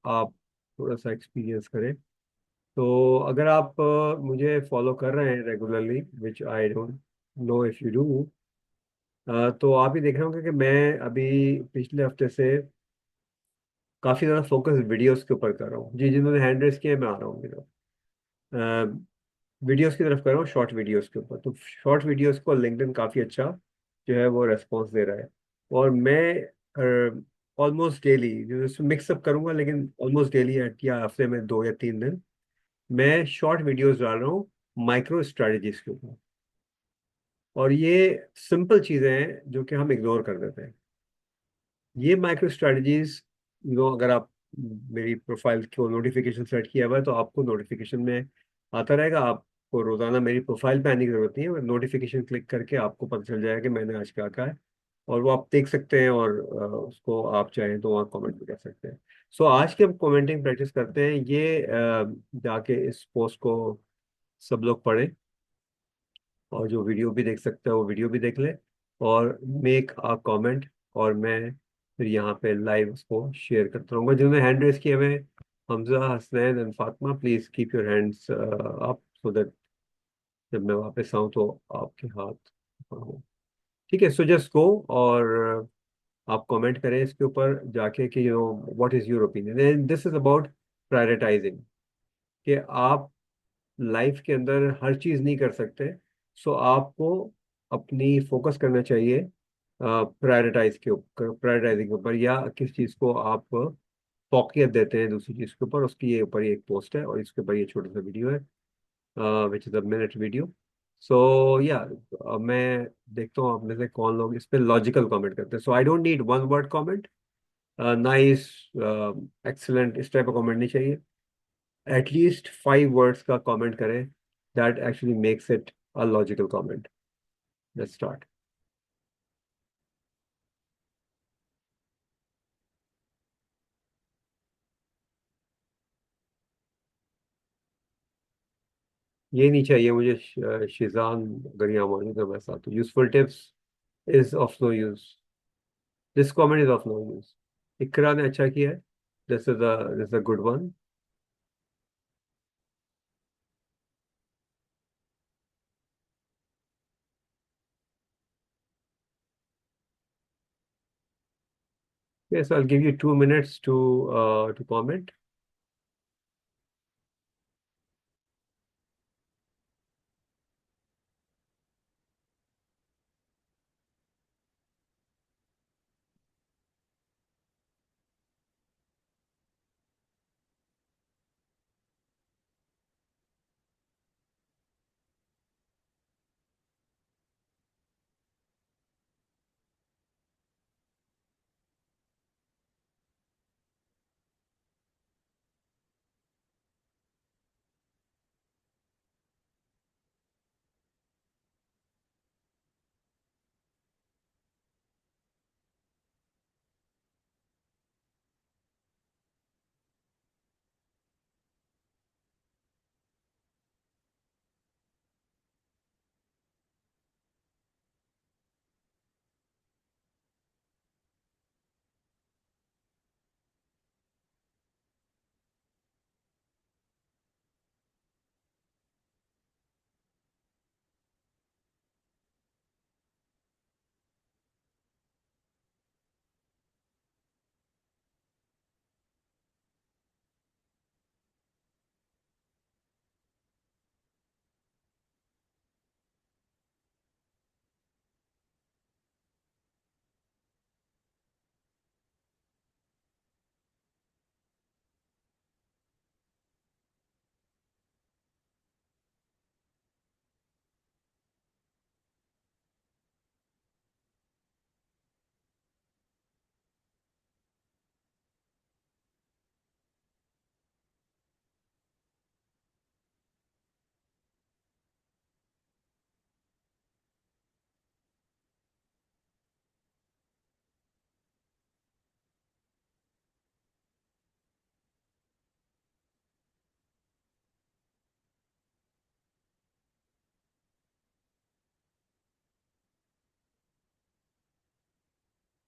आप थोड़ा सा एक्सपीरियंस करें। तो अगर आप मुझे फॉलो कर रहे हैं regularly, which I don't know if you do, तो आप ही देख रहे होंगे कि मैं अभी पिछले हफ्ते से काफ़ी ज़्यादा फोकस वीडियोस के ऊपर कर रहा हूँ। जी, जिन्होंने हैंड रेस किया, मैं आ रहा हूँ मेरा वीडियोस की तरफ कर रहा हूँ, शॉर्ट वीडियोस के ऊपर। तो शॉर्ट वीडियोस को लिंक्डइन काफ़ी अच्छा जो है वो रेस्पॉन्स दे रहा है। और मैं ऑलमोस्ट डेली जो मिक्सअप करूंगा, लेकिन ऑलमोस्ट डेली या हफ्ते में 2 या 3 दिन मैं शॉर्ट वीडियोस डाल रहा हूँ माइक्रो स्ट्रेटजीज के ऊपर। और ये सिंपल चीज़ें हैं जो कि हम इग्नोर कर देते हैं। ये माइक्रो स्ट्रेटजीज अगर आप मेरी प्रोफाइल को नोटिफिकेशन सेट किया हुआ है तो आपको नोटिफिकेशन में आता रहेगा। आपको रोजाना मेरी प्रोफाइल पे आने की जरूरत नहीं है, नोटिफिकेशन क्लिक करके आपको पता चल जाएगा कि मैंने आज क्या कहा है। और वो आप देख सकते हैं, और उसको आप चाहें तो वहाँ कमेंट भी कर सकते हैं। सो आज की हम कमेंटिंग प्रैक्टिस करते हैं। ये जाके इस पोस्ट को सब लोग पढ़ें, और जो वीडियो भी देख सकते हैं वो वीडियो भी देख ले, और मेक अ कमेंट। और मैं फिर यहाँ पे लाइव उसको शेयर करता रहूँगा। जिन्होंने हैंड रेस किए हुए हैं, Hamza, Hasnain and Fatima, please keep your hands up so that जब मैं वापस आऊँ तो आपके हाथ हो। ठीक है, सो जस्ट गो और आप कमेंट करें इसके ऊपर जाके कि what is your opinion, and this is about prioritising, कि आप लाइफ के अंदर हर चीज नहीं कर सकते। सो आपको अपनी फोकस करना चाहिए प्रायोरिटाइजिंग के ऊपर, या किस चीज को आप फौकियत देते हैं दूसरी चीज के ऊपर। उसकी ये ऊपर ही एक पोस्ट है, और इसके ऊपर ये छोटा सा वीडियो है, which is a minute video. So या मैं देखता हूँ आप में से कौन लोग इस पे लॉजिकल कमेंट करते हैं। So I don't need one word comment, nice, excellent, इस टाइप का कमेंट नहीं चाहिए। एटलीस्ट 5 वर्ड्स का कमेंट करें, that actually makes it a logical comment. Let's start. ये नहीं चाहिए मुझे शिजान गरियामानी का वैसा। तो useful tips is of no use, this comment is of no use. Iqra ने अच्छा किया है, this is a good one. Yes, I'll give you 2 minutes to comment.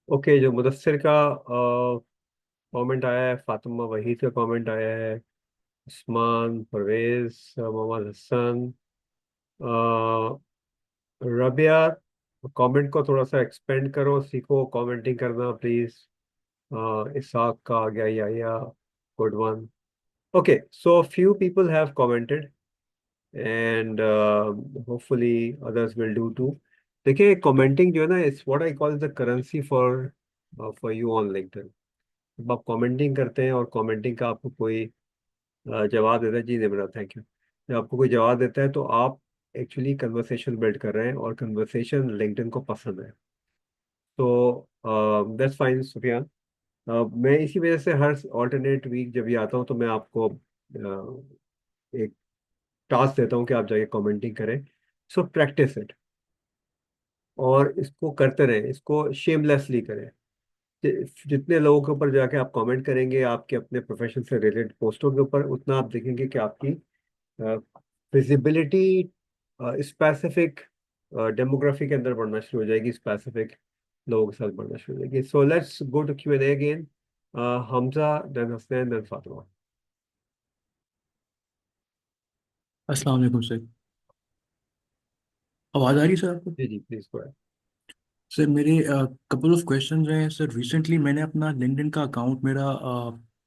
Okay, जो मुदस्सिर का कमेंट आया है, फातिमा वहीद का कमेंट आया है, उस्मान, परवेज, मोहम्मद हसन, अ, रबिया। कमेंट को थोड़ा सा एक्सपेंड करो, सीखो कमेंटिंग करना प्लीज। इसाक का आ गया, yeah good one. Okay, so few people have commented and hopefully others will do too. देखिए, कमेंटिंग जो है ना, it's what I call the currency for for you on LinkedIn. जब आप कमेंटिंग करते हैं और कमेंटिंग का आपको कोई जवाब देता है, जी निम्रा थैंक यू, जब आपको कोई जवाब देता है तो आप एक्चुअली कन्वर्सेशन बिल्ड कर रहे हैं, और कन्वर्सेशन लिंक्डइन को पसंद है। तो दैट्स फाइन सुफियान। मैं इसी वजह से हर ऑल्टरनेट वीक जब ये आता हूँ तो मैं आपको एक टास्क देता हूँ कि आप जाके कमेंटिंग करें। सो प्रैक्टिस इट, और इसको करते रहें, इसको शेमलेसली करें। जितने लोगों के ऊपर जाके आप कमेंट करेंगे आपके अपने प्रोफेशन से रिलेटेड पोस्टों के ऊपर, उतना आप देखेंगे कि आपकी विजिबिलिटी स्पेसिफिक डेमोग्राफी के अंदर बढ़ना शुरू हो जाएगी, स्पेसिफिक लोगों के साथ बढ़ना शुरू हो जाएगी। So let's go to Q&A again. Hamza, then Hasnain, then Fatima. अस्सलाम वालेकुम सर। आवाज़ आ रही है सर आपको? जी जी, प्लीज गो। सर मेरे कपल ऑफ क्वेश्चन हैं सर। रिसेंटली मैंने अपना लिंक्डइन का अकाउंट मेरा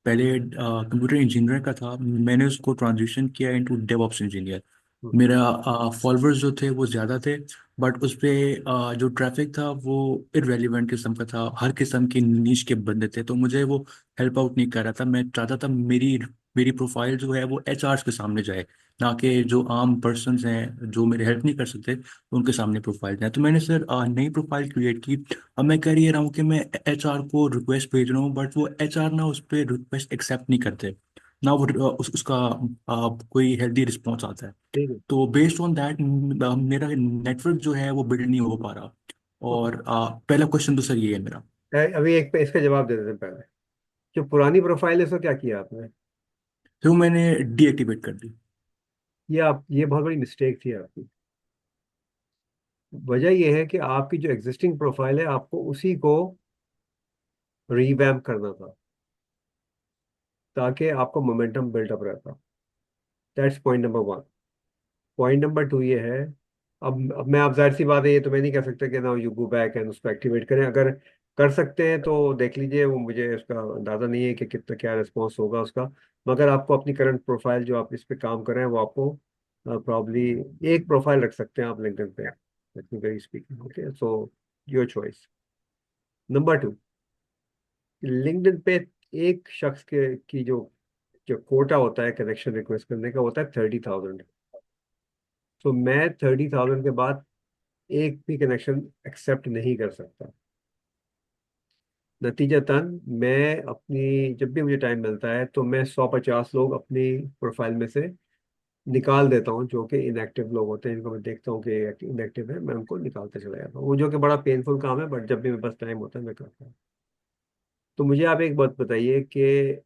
पहले कंप्यूटर इंजीनियर का था, मैंने उसको ट्रांजिशन किया इनटू डेवऑप्स इंजीनियर। मेरा फॉलोअर्स जो थे वो ज़्यादा थे, बट उस पे जो ट्रैफिक था वो इररेलेवेंट किस्म का था, हर किस्म की नीश के बंदे थे, तो मुझे वो हेल्प आउट नहीं कर रहा था। मैं चाहता था मेरी मेरी प्रोफाइल जो है वो एचआरस के सामने जाए, ना कि जो आम पर्सन्स हैं जो मेरे हेल्प नहीं कर सकते उनके सामने प्रोफाइल जाए। तो मैंने सर नई प्रोफाइल क्रिएट की। अब मैं कर ये रहा हूँ कि मैं एचआर को रिक्वेस्ट भेज रहा हूँ, बट वो एचआर ना उस पर रिक्वेस्ट एक्सेप्ट नहीं करते, ना वो उसका कोई हेल्दी रिस्पॉन्स आता है। ठीक है। तो बेस्ड ऑन दैट मेरा नेटवर्क जो है वो बिल्ड नहीं हो पा रहा। ओके, और पहला क्वेश्चन तो सर ये है मेरा। अभी एक पे इसका जवाब दे देते हैं पहले। जो पुरानी प्रोफाइल है उसको क्या किया आपने? तो मैंने डीएक्टिवेट कर दी। ये बहुत बड़ी मिस्टेक थी आपकी। वजह यह है कि आपकी जो एग्जिस्टिंग प्रोफाइल है, आपको उसी को रीवैम्प करना था, ताकि आपको मोमेंटम बिल्डअप रहता। That's point number one. Point number two ये है, अब मैं, आप जाहिर सी बात है, ये तो मैं नहीं कह सकता कि ना यू गो बैक एंड उसको एक्टिवेट करें। अगर कर सकते हैं तो देख लीजिए, वो मुझे उसका अंदाज़ा नहीं है कि कितना क्या रिस्पॉन्स होगा उसका। मगर आपको अपनी करंट प्रोफाइल जो आप इस पे काम कर रहे हैं वो आपको प्रॉब्ली एक प्रोफाइल रख सकते हैं आप लिंक्डइन पे, technically speaking. Okay, so your choice. Number two, LinkedIn पे एक शख्स के की जो जो कोटा होता है कनेक्शन रिक्वेस्ट करने का, होता है 30,000। तो मैं 30,000 के बाद एक भी कनेक्शन एक्सेप्ट नहीं कर सकता। नतीजतन मैं अपनी, जब भी मुझे टाइम मिलता है तो मैं 150 लोग अपनी प्रोफाइल में से निकाल देता हूँ, जो कि इनएक्टिव लोग होते हैं, जिनको मैं देखता हूँ कि इनएक्टिव है, मैं उनको निकालते चला जाता हूँ। वो जो कि बड़ा पेनफुल काम है, बट जब भी मेरे पास टाइम होता है मैं करता हूँ। तो मुझे आप एक बात बताइए कि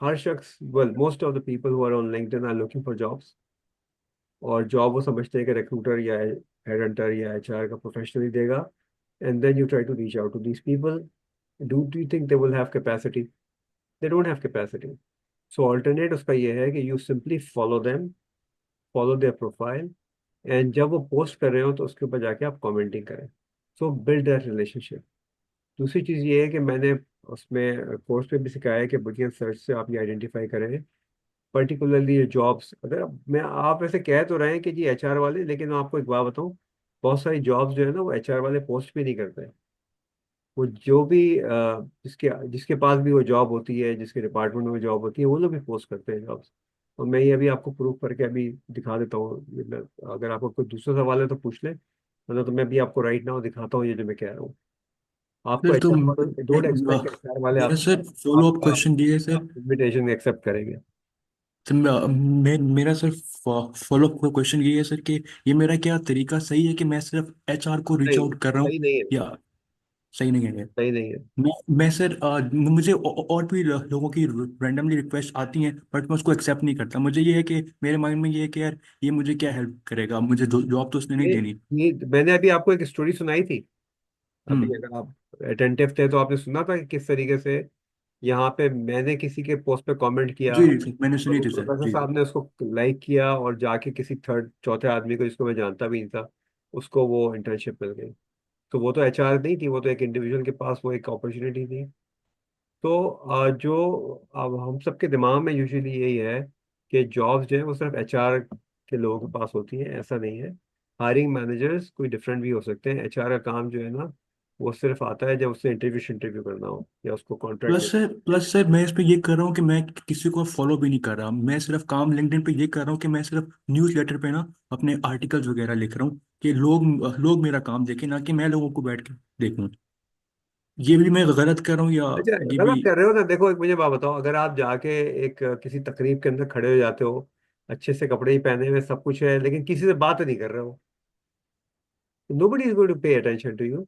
हर शख्स, well most of the people who are on LinkedIn are looking for jobs, और जॉब वो समझते हैं कि रिक्रूटर या हेडहंटर या एचआर का प्रोफेशनल देगा। And then you try to reach out to these people. Do you think they will have capacity? They don't have capacity. So alternate उसका ये है कि you simply follow them, follow their profile, and जब वो post कर रहे हो तो उसके ऊपर जाके आप कमेंटिंग करें। सो बिल्ड दैट रिलेशनशिप। दूसरी चीज़ ये है कि मैंने उसमें कोर्स पे भी सिखाया है कि बुलियन सर्च से आप ये आइडेंटिफाई करें, पर्टिकुलरली ये जॉब्स। अगर मैं, आप ऐसे कह तो रहे हैं कि जी एचआर वाले, लेकिन मैं आपको एक बात बताऊं, बहुत सारी जॉब्स जो है ना वो एचआर वाले पोस्ट भी नहीं करते हैं। वो जो भी जिसके जिसके पास भी वो जॉब होती है, जिसके डिपार्टमेंट में वो जॉब होती है, वो लोग भी पोस्ट करते हैं जॉब्स। और मैं ये अभी आपको प्रूफ करके अभी दिखा देता हूँ। अगर आपको कोई दूसरा सवाल है तो पूछ लें, मतलब तो मैं भी आपको राइट नाउ दिखाता हूँ ये जो मैं कह रहा हूँ। आपको सर तो एचआर वाले, डोंट एक्सपेक्ट एचआर वाले मेरा आप सर फॉलो अप आपका क्वेश्चन ये है सर। इनविटेशन एक्सेप्ट करेंगे। तो मेरा सर फॉलो अप क्वेश्चन ये है सर कि ये मेरा क्या तरीका सही है कि मैं सिर्फ एचआर को रीच नहीं, आउट कर रहा हूँ, सही नहीं है। या सही नहीं है? सही नहीं है। मैं सर मुझे और भी लोगों की रैंडमली रिक्वेस्ट आती हैं, बट मैं उसको एक्सेप्ट नहीं करता। मुझे ये है कि मेरे माइंड में ये है कि यार ये मुझे क्या हेल्प करेगा, मुझे जॉब तो उसने नहीं ये देनी। ये मैंने अभी आपको एक स्टोरी सुनाई थी। अभी हम्म। अगर आप अटेंटिव थे तो आपने सुना था कि किस तरीके से यहाँ पे मैंने किसी के पोस्ट पे कमेंट किया जी जी सर, मैंने और सुनी वो थी सर। प्रोफेसर जी साहब ने उसको लाइक किया और जाके किसी थर्ड चौथे आदमी को, जिसको मैं जानता भी नहीं था, उसको वो इंटर्नशिप मिल गई। तो वो तो एचआर नहीं थी, वो तो एक इंडिविजुअल के पास वो एक अपॉर्चुनिटी थी। तो जो अब हम सबके दिमाग में यूजुअली यही है कि जॉब्स जो है वो सिर्फ एचआर के लोगों के पास होती हैं, ऐसा नहीं है। हायरिंग मैनेजर्स कोई डिफरेंट भी हो सकते हैं। एचआर का काम जो है ना, वो सिर्फ आता है जब उससे इंटरव्यू करना हो या उसको कॉन्ट्रैक्ट दे। प्लस सर मैं इस पे ये कर रहा हूँ कि मैं किसी को फॉलो भी नहीं कर रहा। मैं सिर्फ काम लिंक्डइन पे ये कर रहा हूँ कि मैं सिर्फ न्यूज़ लेटर पे ना अपने आर्टिकल्स वगैरह लिख रहा हूँ कि लोग लोग मेरा काम देखें, ना कि मैं लोगों को बैठ के देखूँ। ये भी मैं गलत कर रहा हूँ या अच्छा, ये भी? गलत कर रहे हो ना। देखो, एक मुझे बात बताओ, अगर आप जाके एक किसी तकरीब के अंदर खड़े हो जाते हो, अच्छे से कपड़े ही पहने हुए सब कुछ है, लेकिन किसी से बात नहीं कर रहे हो, nobody is going to pay attention to you.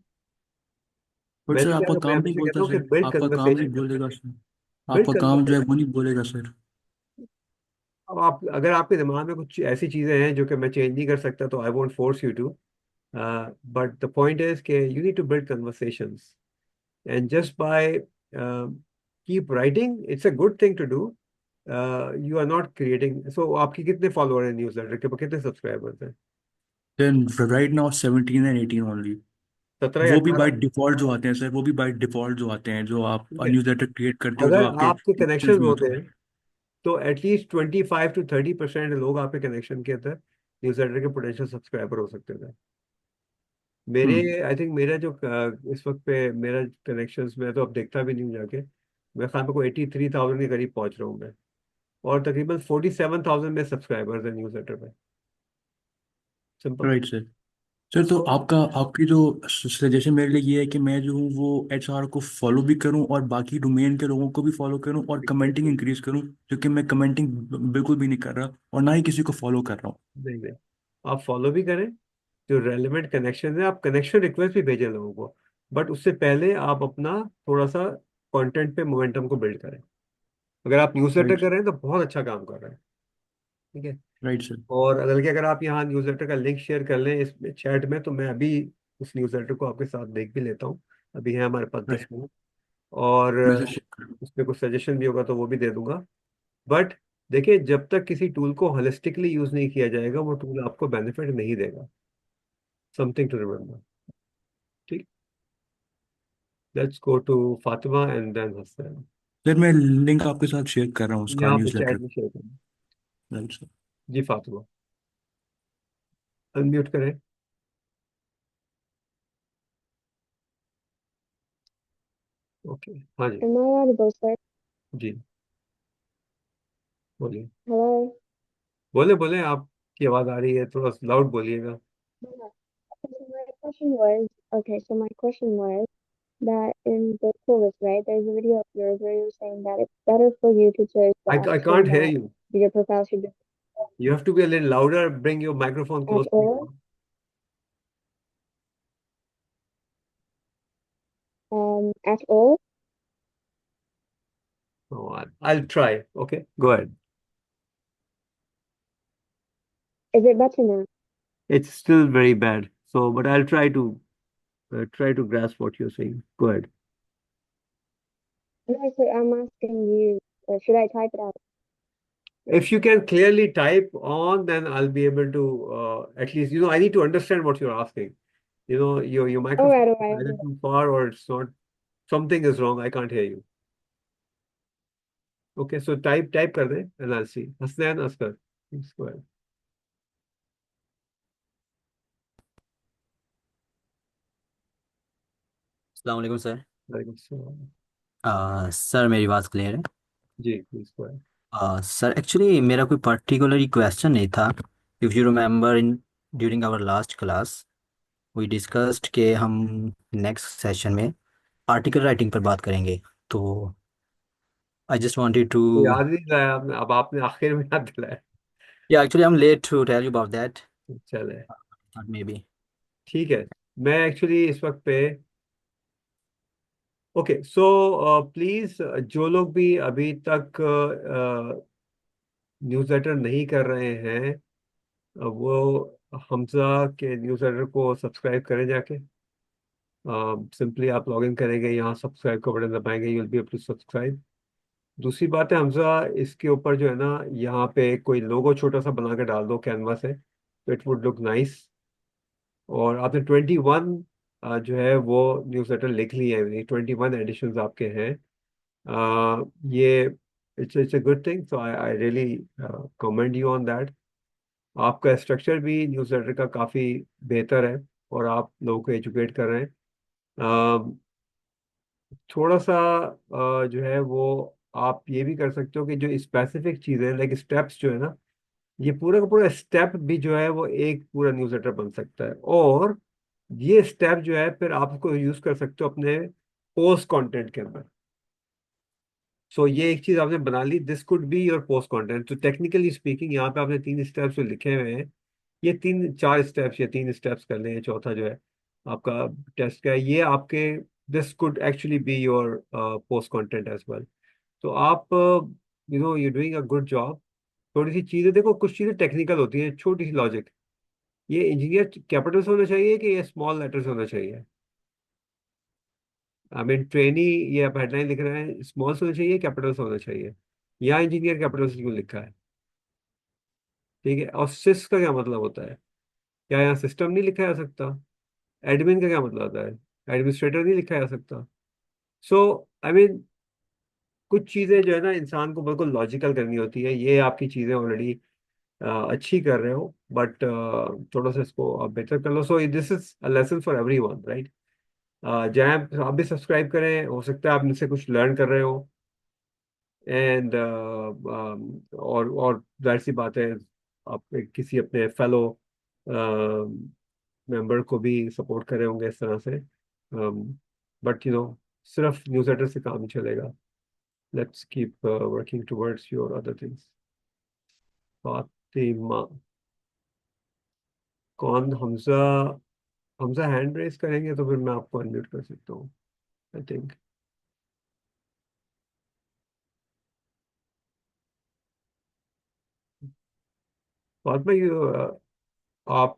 But मैं सर तो आपका मैं काम नहीं हमेशा कहता बोलता हूँ कि सर, बिल्ड आपका काम नहीं कन्वर्सेशन। बोलेगा सर। बिल्ड आपका काम जो है वो कन्वर्सेशन। नहीं बोलेगा सर। अब आप, अगर आपके दिमाग में कुछ ऐसी चीजें हैं जो कि मैं चेंज नहीं कर सकता, तो I won't force you to. But the point is कि you need to build conversations, and just by keep writing, it's a good thing to do. You are not creating. So आपके कितने follower हैं news letter के, कितने subscribers हैं? Then right now 17 and 18 only. 17 या वो भी 18? बाय डिफॉल्ट जो आते हैं सर, वो भी बाय डिफॉल्ट जो आते हैं, जो आप ठीक है। न्यूज़ लेटर क्रिएट करते हो, जो अगर आपके आपके लिंक्डइन कनेक्शन में होते होते हैं। हैं तो एटलीस्ट 25 to 30% लोग आपके कनेक्शन के अंदर न्यूज़ लेटर के पोटेंशियल सब्सक्राइबर हो सकते थे। मेरे, हम्म। आई थिंक मेरा जो इस वक्त पे मेरा कनेक्शंस में, तो अब देखता भी नहीं हूँ जाके, मैं ख्याल में कोई 83,000 के करीब पहुंच रहा हूँ मैं। और तकरीबन 47,000 में सब्सक्राइबर्स हैं न्यूज़ लेटर पे। सिंपल। Right sir. सर तो आपकी जो सजेशन मेरे लिए ये है कि मैं जो हूँ वो एचआर को फॉलो भी करूँ और बाकी डोमेन के लोगों को भी फॉलो करूँ और कमेंटिंग एग्जैक्टली। इंक्रीज करूँ, क्योंकि मैं कमेंटिंग बिल्कुल भी नहीं कर रहा और ना ही किसी को फॉलो कर रहा हूँ। नहीं नहीं, आप फॉलो भी करें। जो रेलिवेंट कनेक्शन है, आप कनेक्शन रिक्वेस्ट भी भेजें लोगों को, बट उससे पहले आप अपना थोड़ा सा कंटेंट पे मोमेंटम को बिल्ड करें। अगर आप न्यूज़लेटर राइट कर रहे हैं तो बहुत अच्छा काम कर रहे हैं। ठीक है। Right sir. और अगर आप यहाँ न्यूज़लेटर का लिंक शेयर कर लें इसमें चैट में, तो मैं अभी उस न्यूज़लेटर को आपके साथ देख भी लेता हूँ। अभी है हमारे पास 10 मिनट। और मैं सर शेयर करूँ। उसमें कुछ सजेशन भी होगा तो वो भी दे दूंगा। बट देखिए, जब तक किसी टूल को होलिस्टिकली यूज नहीं किया जाएगा, वो टूल आपको बेनिफिट नहीं देगा। Something to remember. ठीक। Let's go to Fatima and then Hasan. Sir मैं लिंक आपके साथ शेयर कर रहा हूँ उसका, यहाँ पे न्यूज़ लेटर। चैट में शेयर करें। Right sir. जी फातिमा, अनम्यूट करें। ओके। हाँ जी। Am I audible, sir? जी बोलिए। Hello? बोले बोले, आपकी आवाज़ आ रही है, थोड़ा लाउड बोलिएगा। Yeah. So my question was that in the course, right, there's a video of yours where you're saying that it's better for you to choose the I option can't hear that you. your profile should be You have to be a little louder. Bring your microphone at close to all. you. At all. Oh, I'll try. Okay, go ahead. Is it better now? It's still very bad. So, but I'll try to grasp what you're saying. Go ahead. No, sir, I'm asking you, should I type it out? If you can clearly type on, then I'll be able to at least, I need to understand what you're asking. Your microphone is All either right. too far or it's not. Something is wrong. I can't hear you. Okay, so type kar de and I'll see. Hasnain Askar, please go ahead. अस्सलाम वालेकुम sir. Walaikum salam. Sir मेरी बात clear है? जी please go ahead. Sir actually मेरा कोई particular question नहीं था। If you remember in during our last class we discussed के हम नेक्स्ट सेशन में आर्टिकल राइटिंग पर बात करेंगे। तो आई जस्ट वांटेड टू तो याद नहीं दिलाया आपने, अब आपने आखिर में याद दिलाया। Yeah actually I am late to tell you about that चले, मे बी। ठीक है। मैं एक्चुअली इस वक्त पे, ओके सो प्लीज, जो लोग भी अभी तक न्यूज़लेटर नहीं कर रहे हैं, वो हमजा के न्यूज़लेटर को सब्सक्राइब करें जाके। सिंपली आप लॉग इन करेंगे, यहाँ सब्सक्राइब का बटन दबाएंगे, you will be able to subscribe. दूसरी बात है हमजा, इसके ऊपर जो है ना, यहाँ पे कोई लोगो छोटा सा बना के डाल दो कैनवा से, तो इट वुड लुक नाइस। और आपने 21 जो है वो न्यूज़ लेटर लिख लिए हैं, 21 एडिशंस आपके हैं। ये it's a good thing, so I I really commend you on that. आपका स्ट्रक्चर भी न्यूज़ लेटर का काफ़ी बेहतर है, और आप लोगों को एजुकेट कर रहे हैं। थोड़ा सा जो है वो आप ये भी कर सकते हो कि जो स्पेसिफिक चीज़ें लाइक स्टेप्स जो है ना, ये पूरा का पूरा स्टेप भी जो है वो एक पूरा न्यूज़लेटर बन सकता है। और ये स्टेप जो है फिर आप उसको यूज कर सकते हो अपने पोस्ट कंटेंट के अंदर। सो ये एक चीज आपने बना ली, this could be your post content. तो टेक्निकली स्पीकिंग यहाँ पे आपने 3 स्टेप्स जो लिखे हुए हैं, ये 3 4 स्टेप्स या 3 स्टेप्स कर लें, चौथा जो है आपका टेस्ट का है, ये आपके this could actually be your post content as well. तो आप you doing a good job. थोड़ी सी चीजें देखो, कुछ चीजें टेक्निकल होती हैं, छोटी सी लॉजिक। ये इंजीनियर कैपिटल से होना चाहिए कि ये स्मॉल लेटर से होना चाहिए? आई मीन ट्रेनी, ये आप हेडलाइन लिख रहे हैं, स्मॉल से होना चाहिए कैपिटल से होना चाहिए? या इंजीनियर कैपिटल से क्यों लिखा है? ठीक है, और सिस का क्या मतलब होता है? क्या यहाँ सिस्टम नहीं लिखा जा सकता? एडमिन का क्या मतलब होता है? एडमिनिस्ट्रेटर नहीं लिखा जा सकता? सो आई मीन कुछ चीजें जो है ना, इंसान को बिल्कुल लॉजिकल करनी होती है। ये आपकी चीजें ऑलरेडी अच्छी कर रहे हो, बट थोड़ा सा इसको आप बेहतर कर लो। So this is a lesson for everyone, right? Jay, आप भी सब्सक्राइब करें, हो सकता है आप इनसे कुछ लर्न कर रहे हो। एंड और जाहिर सी बात है, आप किसी अपने फेलो मेंबर को भी सपोर्ट कर रहे होंगे इस तरह से। बट सिर्फ न्यूज़ लेटर से काम नहीं चलेगा। Let's keep working towards your other things. Fatima, कौन? हमजा? हमजा हैंड रेस करेंगे तो फिर मैं आपको अनम्यूट कर सकता हूँ, आई थिंक। फातिमा, आप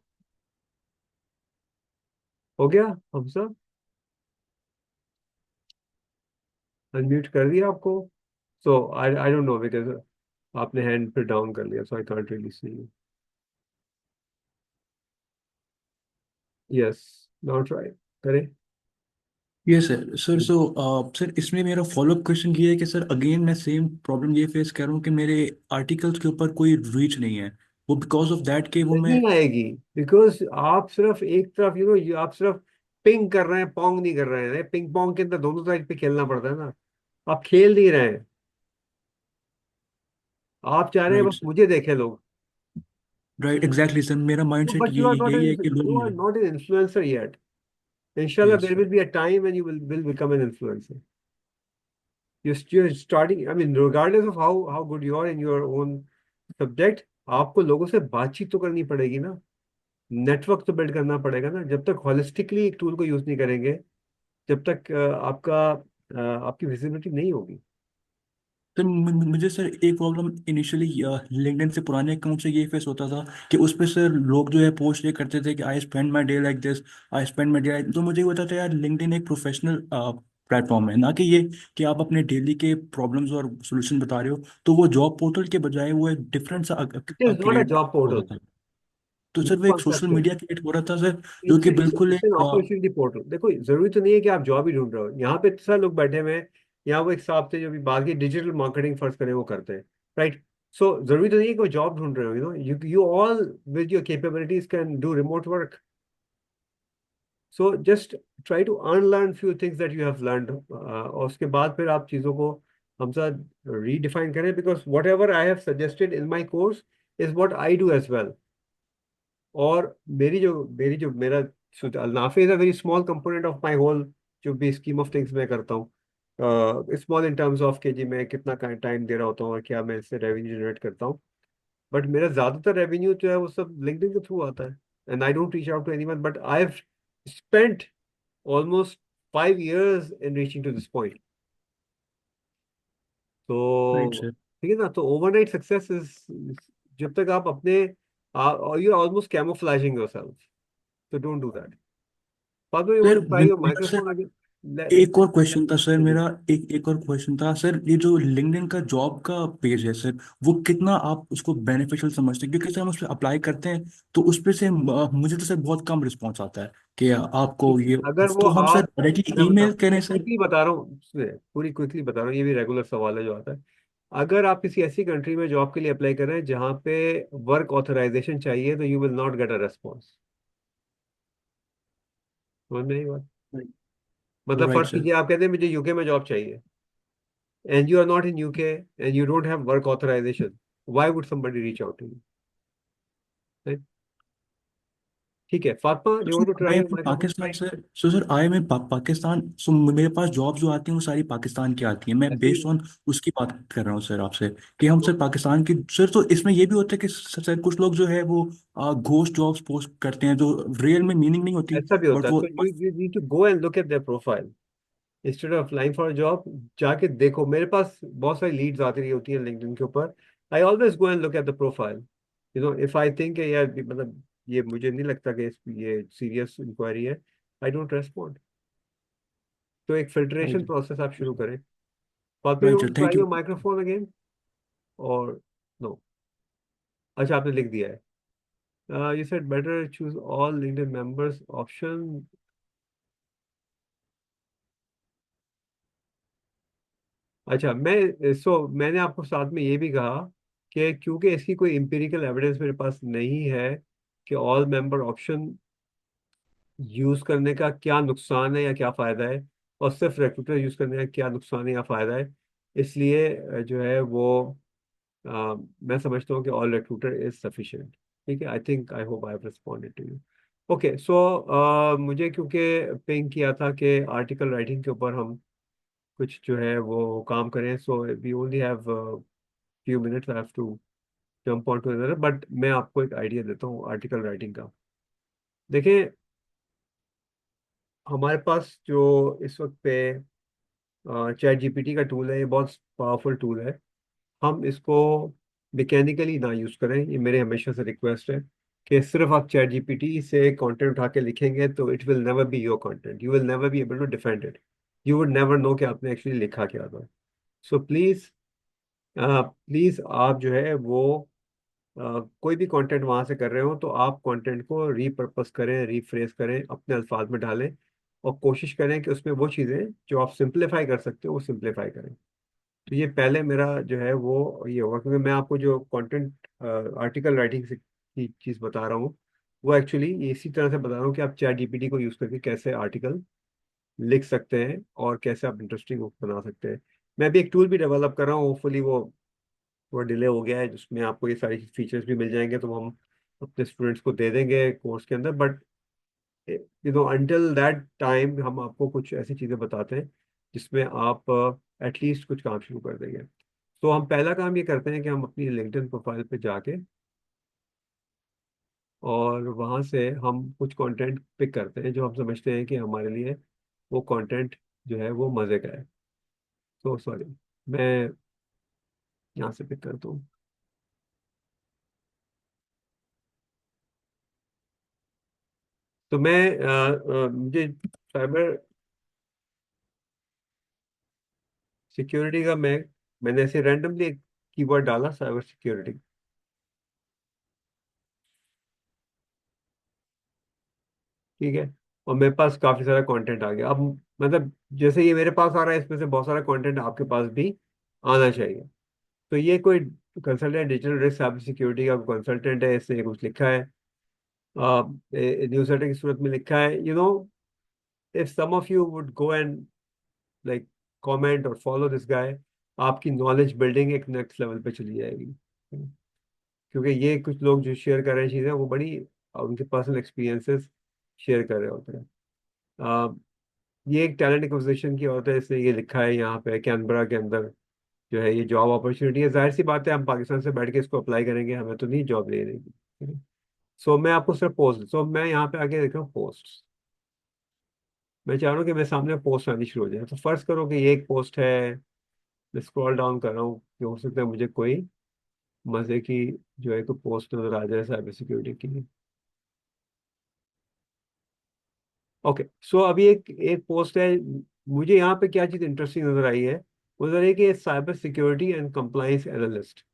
हो गया हमजा? अनम्यूट कर दिया आपको? So I I don't know, because आपने हैंड फिर डाउन कर लिया, so I can't really see you. Yes, now try करें। Yes sir. सर इसमें मेरा फॉलोअप क्वेश्चन ये है कि सर अगेन मैं सेम प्रॉब्लम ये फेस कर रहा हूँ कि मेरे आर्टिकल्स के ऊपर कोई रीच नहीं है। वो बिकॉज ऑफ दैट कि वो मैं। नहीं आएगी, बिकॉज आप सिर्फ एक तरफ आप सिर्फ पिंग कर रहे हैं, पोंग नहीं कर रहे हैं। पिंग पोंग के अंदर दोनों साइड पे खेलना पड़ता है ना, आप खेल नहीं रहे हैं। आप चाह रहे हैं राइट बस सर। मुझे देखे लोग। राइट एग्जैक्टली सर, मेरा माइंडसेट बट यही है कि लोग यू आर मिले। Not an influencer yet. Inshallah, yes there sir. will be a time when you will become an influencer. You're starting, I mean, regardless of how good you are in your own subject, आपको लोगों से बातचीत तो करनी पड़ेगी ना, network तो build करना पड़ेगा ना। जब तक हॉलिस्टिकली एक टूल को यूज नहीं करेंगे, जब तक आपकी विजिबिलिटी नहीं होगी। सर मुझे सर एक प्रॉब्लम इनिशियली लिंक्डइन से पुराने अकाउंट से ये फेस होता था कि उस पे सर लोग जो है पोस्ट ये करते थे कि I spend my day like this, I spend my day. तो मुझे ये होता था यार लिंक्डइन एक प्रोफेशनल प्लेटफॉर्म है, ना कि ये कि आप अपने डेली के प्रॉब्लम्स और सोल्यूशन बता रहे हो। तो वो जॉब पोर्टल के बजाय वो एक डिफरेंट सा it is not a create job होता पोर्टल। था। तो न्यू सर वो एक सोशल कॉन्सेप्ट है। मीडिया क्रिएट हो रहा था सर, जो इट्स कि बिल्कुल इट्स एन एक अपॉर्चुनिटी पोर्टल। देखो, जरूरी तो नहीं है कि आप जॉब ही ढूंढ रहे हो। यहाँ पे इतने सारे लोग बैठे हुए हैं, यहाँ वो एक हिसाब से जो भी बात की डिजिटल मार्केटिंग फर्स्ट करें वो करते हैं, राइट? सो जरूरी तो नहीं है कि वो जॉब ढूंढ रहे हो। You all with your capabilities can do remote work. So just try to unlearn few things that you have learned, और उसके बाद फिर आप चीज़ों को हम साथ रीडिफाइन करें, because whatever I have suggested in my course is what I do as well. और मेरी जो मेरा नाफे is a very small component of my whole जो भी स्कीम ऑफ थिंग्स मैं करता हूँ। स्मॉल इन टर्म्स ऑफ के जी मैं कितना टाइम दे रहा होता हूँ और क्या मैं इससे रेवेन्यू जनरेट करता हूँ। बट मेरा ज्यादातर रेवेन्यू जो है वो सब लिंक्डइन के थ्रू आता है। And I don't reach out to anyone, but I have spent almost 5 years in reaching to this point. Right तो सर। ठीक है ना, तो ओवरनाइट सक्सेस इज जब तक आप अपने you are almost camouflaging yourself, so don't do that. Fatma, you want sir to try your मेरा सर microphone again? एक और क्वेश्चन था सर मेरा, एक और क्वेश्चन था सर, ये जो लिंक्डइन का जॉब का पेज है सर, वो कितना आप उसको बेनिफिशियल समझते हैं? क्योंकि सर हम उस पर अप्लाई करते हैं तो उस पे से मुझे तो सर बहुत कम रिस्पॉन्स आता है कि आपको ये, अगर वो तो हम सर आप, डायरेक्टली मैं बता ईमेल करें मैं सर? क्विकली बता रहा हूँ, पूरी क्विकली बता रहा हूँ, ये भी रेगुलर सवाल है जो आता है। अगर आप किसी ऐसी कंट्री में जॉब के लिए अप्लाई कर रहे हैं जहाँ पे वर्क ऑथराइजेशन चाहिए, तो you will not get a response. समझ में आई बात? मतलब राइट फर्ज सर। कीजिए आप कहते हैं मुझे यूके में जॉब चाहिए, and you are not in UK and you don't have work authorization, why would somebody reach out to you? ठीक है फातिमा, तो you sir want to try मैं योर अभी माइक्रोफोन? पाकिस्तान से, सर आई मैं पाकिस्तान, सो मेरे पास जॉब जो आती हैं वो सारी पाकिस्तान की आती हैं, मैं ऐसे ही बेस्ड ऑन उसकी बात कर रहा हूँ सर आपसे, कि हम सर पाकिस्तान की सर, तो इसमें ये भी होता है कि सर कुछ लोग जो है वो घोस्ट जॉब्स पोस्ट करते हैं जो रियल में मीनिंग नहीं होती, ऐसा भी होता बट है, वो तो you need to go and look at their profile instead of applying for a job. जाके देखो, मेरे पास बहुत सारी लीड्स आती रही होती है लिंक्डइन के ऊपर। I always go and look at the profile, you know, if I think यार मतलब ये मुझे नहीं लगता कि ये सीरियस इंक्वायरी है, आई डोंट रेस्पॉन्ड। तो एक फिल्ट्रेशन राइट प्रोसेस आप शुरू करें। Fatima, you right want sir, to try thank you. Your microphone again और नो? अच्छा, आपने लिख दिया है। You said better choose all LinkedIn members option. अच्छा, मैंने आपको साथ में ये भी कहा कि क्योंकि इसकी कोई एम्पिरिकल एविडेंस मेरे पास नहीं है कि ऑल मेंबर ऑप्शन यूज करने का क्या नुकसान है या क्या फायदा है, और सिर्फ रिक्रूटर यूज करने का क्या नुकसान है या फायदा है, इसलिए जो है वो मैं समझता हूँ कि ऑल रिक्रूटर इज सफिशिएंट। ठीक है, I think, I hope I have responded to you. Okay, so मुझे क्योंकि पिंग किया था कि आर्टिकल राइटिंग के ऊपर हम कुछ जो है वो काम करें, so we only have few minutes, I have to jump on to another, but मैं आपको एक आइडिया देता हूँ आर्टिकल राइटिंग का। देखिए, हमारे पास जो इस वक्त पे चैट जीपीटी का टूल है, ये बहुत पावरफुल टूल है। हम इसको मैकेनिकली ना यूज़ करें, ये मेरे हमेशा से रिक्वेस्ट है कि सिर्फ आप चैट जीपीटी से कंटेंट उठा के लिखेंगे तो it will never be your content, you will never be able to defend it, you would never know कि आपने एक्चुअली लिखा क्या था। सो प्लीज़, प्लीज़ आप जो है वो कोई भी कंटेंट वहां से कर रहे हो तो आप कंटेंट को रीपर्पस करें, रीफ्रेस करें, अपने अल्फाज में डालें, और कोशिश करें कि उसमें वो चीज़ें जो आप सिंप्लीफाई कर सकते हो वो सिंप्लीफाई करें। तो ये पहले मेरा जो है वो ये होगा, क्योंकि मैं आपको जो कंटेंट आर्टिकल राइटिंग से की चीज़ बता रहा हूँ वो एक्चुअली इसी तरह से बता रहा हूँ कि आप चैट जीपीटी को यूज़ करके कैसे आर्टिकल लिख सकते हैं और कैसे आप इंटरेस्टिंग बना सकते हैं। मैं भी एक टूल भी डेवलप कर रहा हूँ, होपफुली वो थोड़ा डिले हो गया है, जिसमें आपको ये सारी फीचर्स भी मिल जाएंगे, तो हम अपने स्टूडेंट्स को दे देंगे कोर्स के अंदर। बट अंटिल दैट टाइम हम आपको कुछ ऐसी चीज़ें बताते हैं जिसमें आप एटलीस्ट कुछ काम शुरू कर देंगे। तो हम पहला काम ये करते हैं कि हम अपनी लिंक्डइन प्रोफाइल पे जाके और वहाँ से हम कुछ कंटेंट पिक करते हैं जो हम समझते हैं कि हमारे लिए वो कंटेंट जो है वो मज़े का है। तो सॉरी, मैं यहाँ से पिक करता हूँ। तो मुझे साइबर सिक्योरिटी का मैंने ऐसे रैंडमली एक कीवर्ड डाला, साइबर सिक्योरिटी। ठीक है, और मेरे पास काफी सारा कंटेंट आ गया अब। मतलब जैसे ये मेरे पास आ रहा है, इसमें से बहुत सारा कंटेंट आपके पास भी आना चाहिए। तो ये कोई consultant, digital risk cyber security का कंसल्टेंट है, इसने कुछ लिखा है, न्यूज लेटर की सूरत में लिखा है, you know, if some of you would go and like comment और फॉलो दिस गाय, आपकी नॉलेज बिल्डिंग एक नेक्स्ट लेवल पे चली जाएगी। क्योंकि ये कुछ लोग जो शेयर कर रहे हैं चीज़ें, वो बड़ी उनके पर्सनल एक्सपीरियंसेस शेयर कर रहे होते हैं। अ, ये एक टैलेंट एक्विजिशन की होता है, इसने ये लिखा है यहाँ पे कैनबरा के अंदर जो है ये जॉब अपॉर्चुनिटी है। जाहिर सी बात है, हम पाकिस्तान से बैठ के इसको अप्लाई करेंगे, हमें तो नहीं जॉब ले रही। सो मैं आपको सिर्फ पोस्ट, सो मैं यहाँ पे आगे देख रहा हूँ पोस्ट। मैं चाह रहा हूँ कि मेरे सामने पोस्ट आनी शुरू हो जाए। तो फर्ज करो कि ये एक पोस्ट है, मैं स्क्रॉल डाउन कर रहा हूँ कि हो सकता है मुझे कोई मजे की जो है कोई पोस्ट नजर आ जाए साइबर सिक्योरिटी की। ओके, सो अभी एक एक पोस्ट है। मुझे यहाँ पे क्या चीज़ इंटरेस्टिंग नजर आई है, वो नजर है कि cyber security and compliance analyst.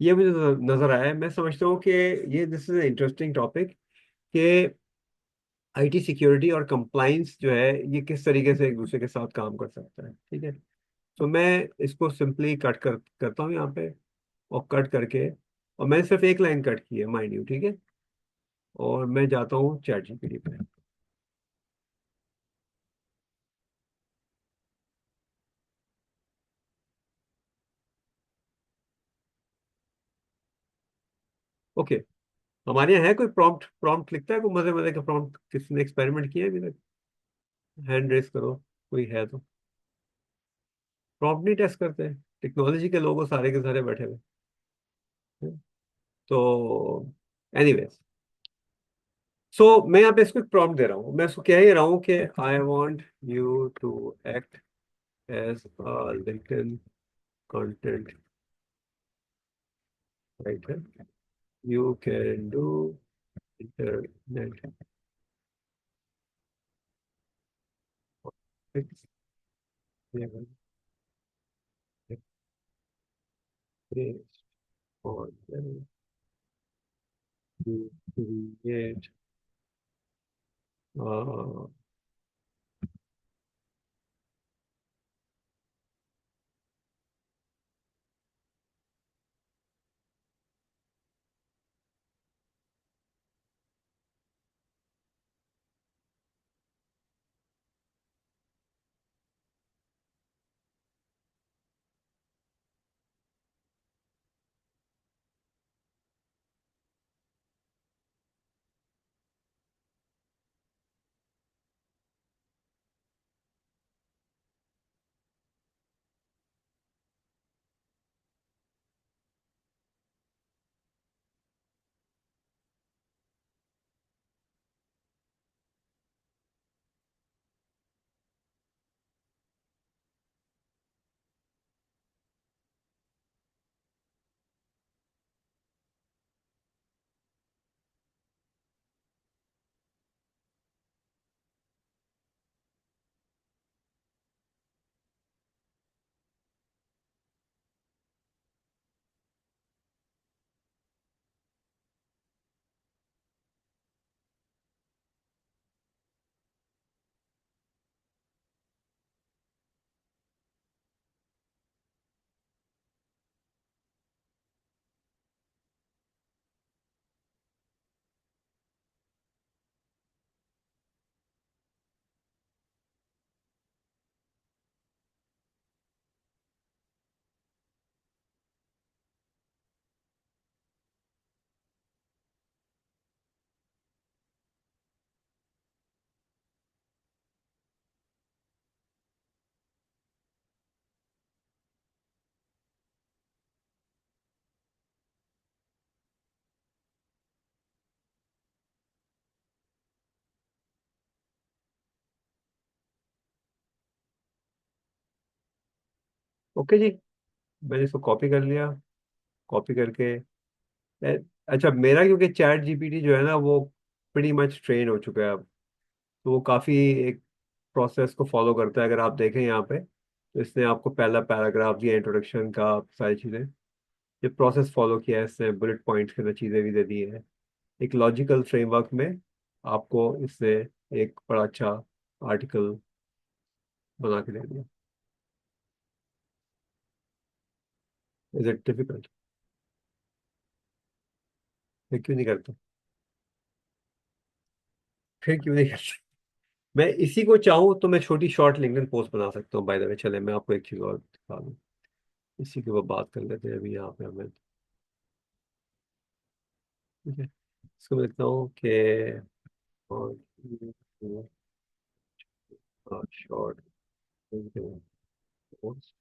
ये मुझे नजर आया है। मैं समझता हूँ कि ये दिस इज इंटरेस्टिंग टॉपिक, कि आईटी सिक्योरिटी और कंप्लाइंस जो है ये किस तरीके से एक दूसरे के साथ काम कर सकता है। ठीक है, तो मैं इसको सिंपली कट करता हूँ यहाँ पे, और कट करके, और मैंने सिर्फ एक लाइन कट की है, माइंड यू। ठीक है, और मैं जाता हूँ चैट जीपीटी पे। ओके, हमारे यहाँ है कोई प्रॉम्प्ट? प्रॉम्प्ट लिखता है कोई मजे मजे का प्रॉम्प्ट? किसी ने एक्सपेरिमेंट किया है अभी तक? हैंड रेस करो, कोई है तो। प्रॉम्प्ट नहीं टेस्ट करते? टेक्नोलॉजी के लोग सारे के सारे बैठे हुए हैं। तो एनीवेज, सो मैं यहाँ पे इसको एक प्रॉम्प्ट दे रहा हूँ। मैं इसको कह ही रहा हूँ कि I want you to act as a LinkedIn content writer, you can do internet for them to create uh, okay जी, मैंने इसको कॉपी कर लिया। कॉपी करके अच्छा, मेरा क्योंकि चैट जीपीटी जो है ना वो pretty मच ट्रेन हो चुका है अब, तो वो काफ़ी एक प्रोसेस को फॉलो करता है। अगर आप देखें यहाँ पे, तो इसने आपको पहला पैराग्राफ दिया इंट्रोडक्शन का, सारी चीज़ें, ये प्रोसेस फॉलो किया है इसने, बुलेट पॉइंट्स के अंदर चीज़ें भी दे दी है, एक लॉजिकल फ्रेमवर्क में आपको इसने एक बड़ा अच्छा आर्टिकल बना के दे दिया। Is it difficult? फिर क्यों नहीं करता? फिर क्यों नहीं करता? मैं इसी को चाहूँ तो मैं छोटी शॉर्ट लिंक्डइन पोस्ट बना सकता हूँ, बाय द वे। चले, मैं आपको एक चीज़ और दिखा दूँ, इसी के ऊपर बात कर लेते हैं अभी यहाँ पे हमें। ठीक है, इसको मैं लिखता हूँ कि शॉर्ट लिंक्डइन पोस्ट।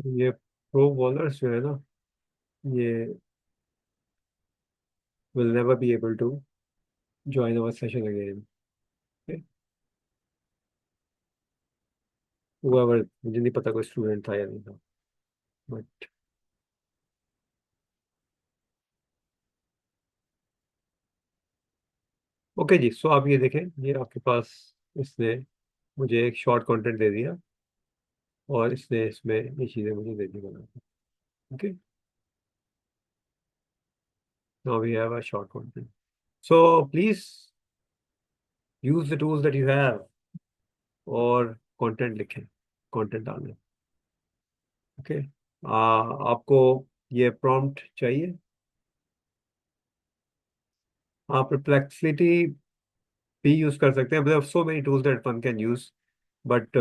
ये प्रो बॉलर्स जो है ना, ये will never be able to join our session again. Okay? Whoever, मुझे नहीं पता कोई स्टूडेंट था या नहीं था, बट ओके जी। सो आप ये देखें, ये आपके पास इसने मुझे एक शॉर्ट कंटेंट दे दिया, और इसने इसमें ये चीज़ें मुझे दे दी बना के। Okay, now we have a short content. So please use the tools that you have, और कंटेंट लिखें, कंटेंट डालें। ओके, आपको ये प्रॉम्प्ट चाहिए? आप परप्लेक्सिटी भी यूज कर सकते हैं, मतलब so many tools that one can use, but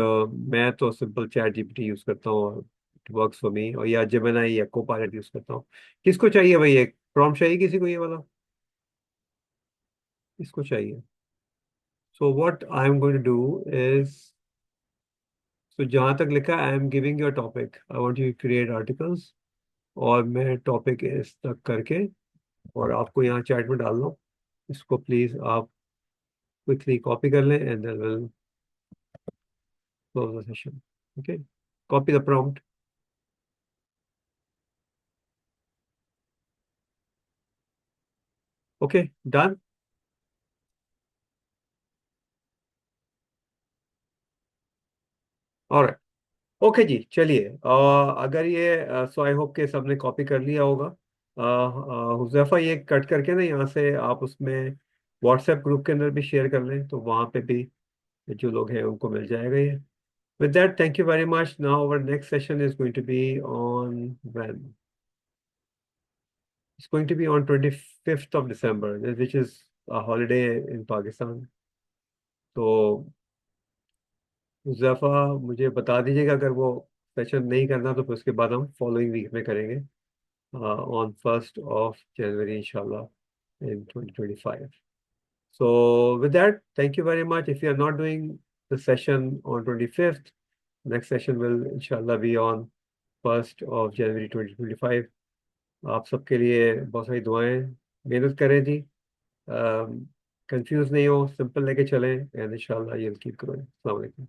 मैं तो सिंपल चैट जीपीटी यूज करता हूँ, और इट वर्क्स फॉर मी। और या जेमिनाई या कोपायलट यूज करता हूँ। किसको चाहिए भाई, एक प्रॉम्प्ट चाहिए किसी को ये वाला? इसको चाहिए। So what I am going to do is, तो जहां तक लिखा I am giving your topic, I want you create articles, और मैं टॉपिक इस तक करके और आपको यहाँ चैट में डाल दूँ। इसको प्लीज आप क्विकली कॉपी कर लें, and then will close the session. Okay, copy the prompt. Okay, done. Alright, okay जी। चलिए, अगर ये सो आई होप के सबने कॉपी कर लिया होगा। हुजैफा, ये कट करके ना यहाँ से आप उसमें व्हाट्सएप ग्रुप के अंदर भी शेयर कर लें, तो वहाँ पे भी जो लोग हैं उनको मिल जाएगा ये। With that, thank you very much. Now our next session is going to be on when? It's going to be on 25th of December, which is a holiday in Pakistan. तो मुज़फ़्फ़ा, मुझे बता दीजिएगा अगर वो सेशन नहीं करना, तो फिर उसके बाद हम फॉलोइंग वीक में करेंगे, on 1st of January, inshallah, in 2025. So with that, thank you very much. If you are not doing the session on 25th, next session will inshallah be on 1st of January 2025. आप सबके लिए बहुत सारी दुआएं, मेहनत करें जी, confuse नहीं हो, सिंपल लेके चलें, एंड इंशाल्लाह you'll keep growing. अस्सलाम वालेकुम।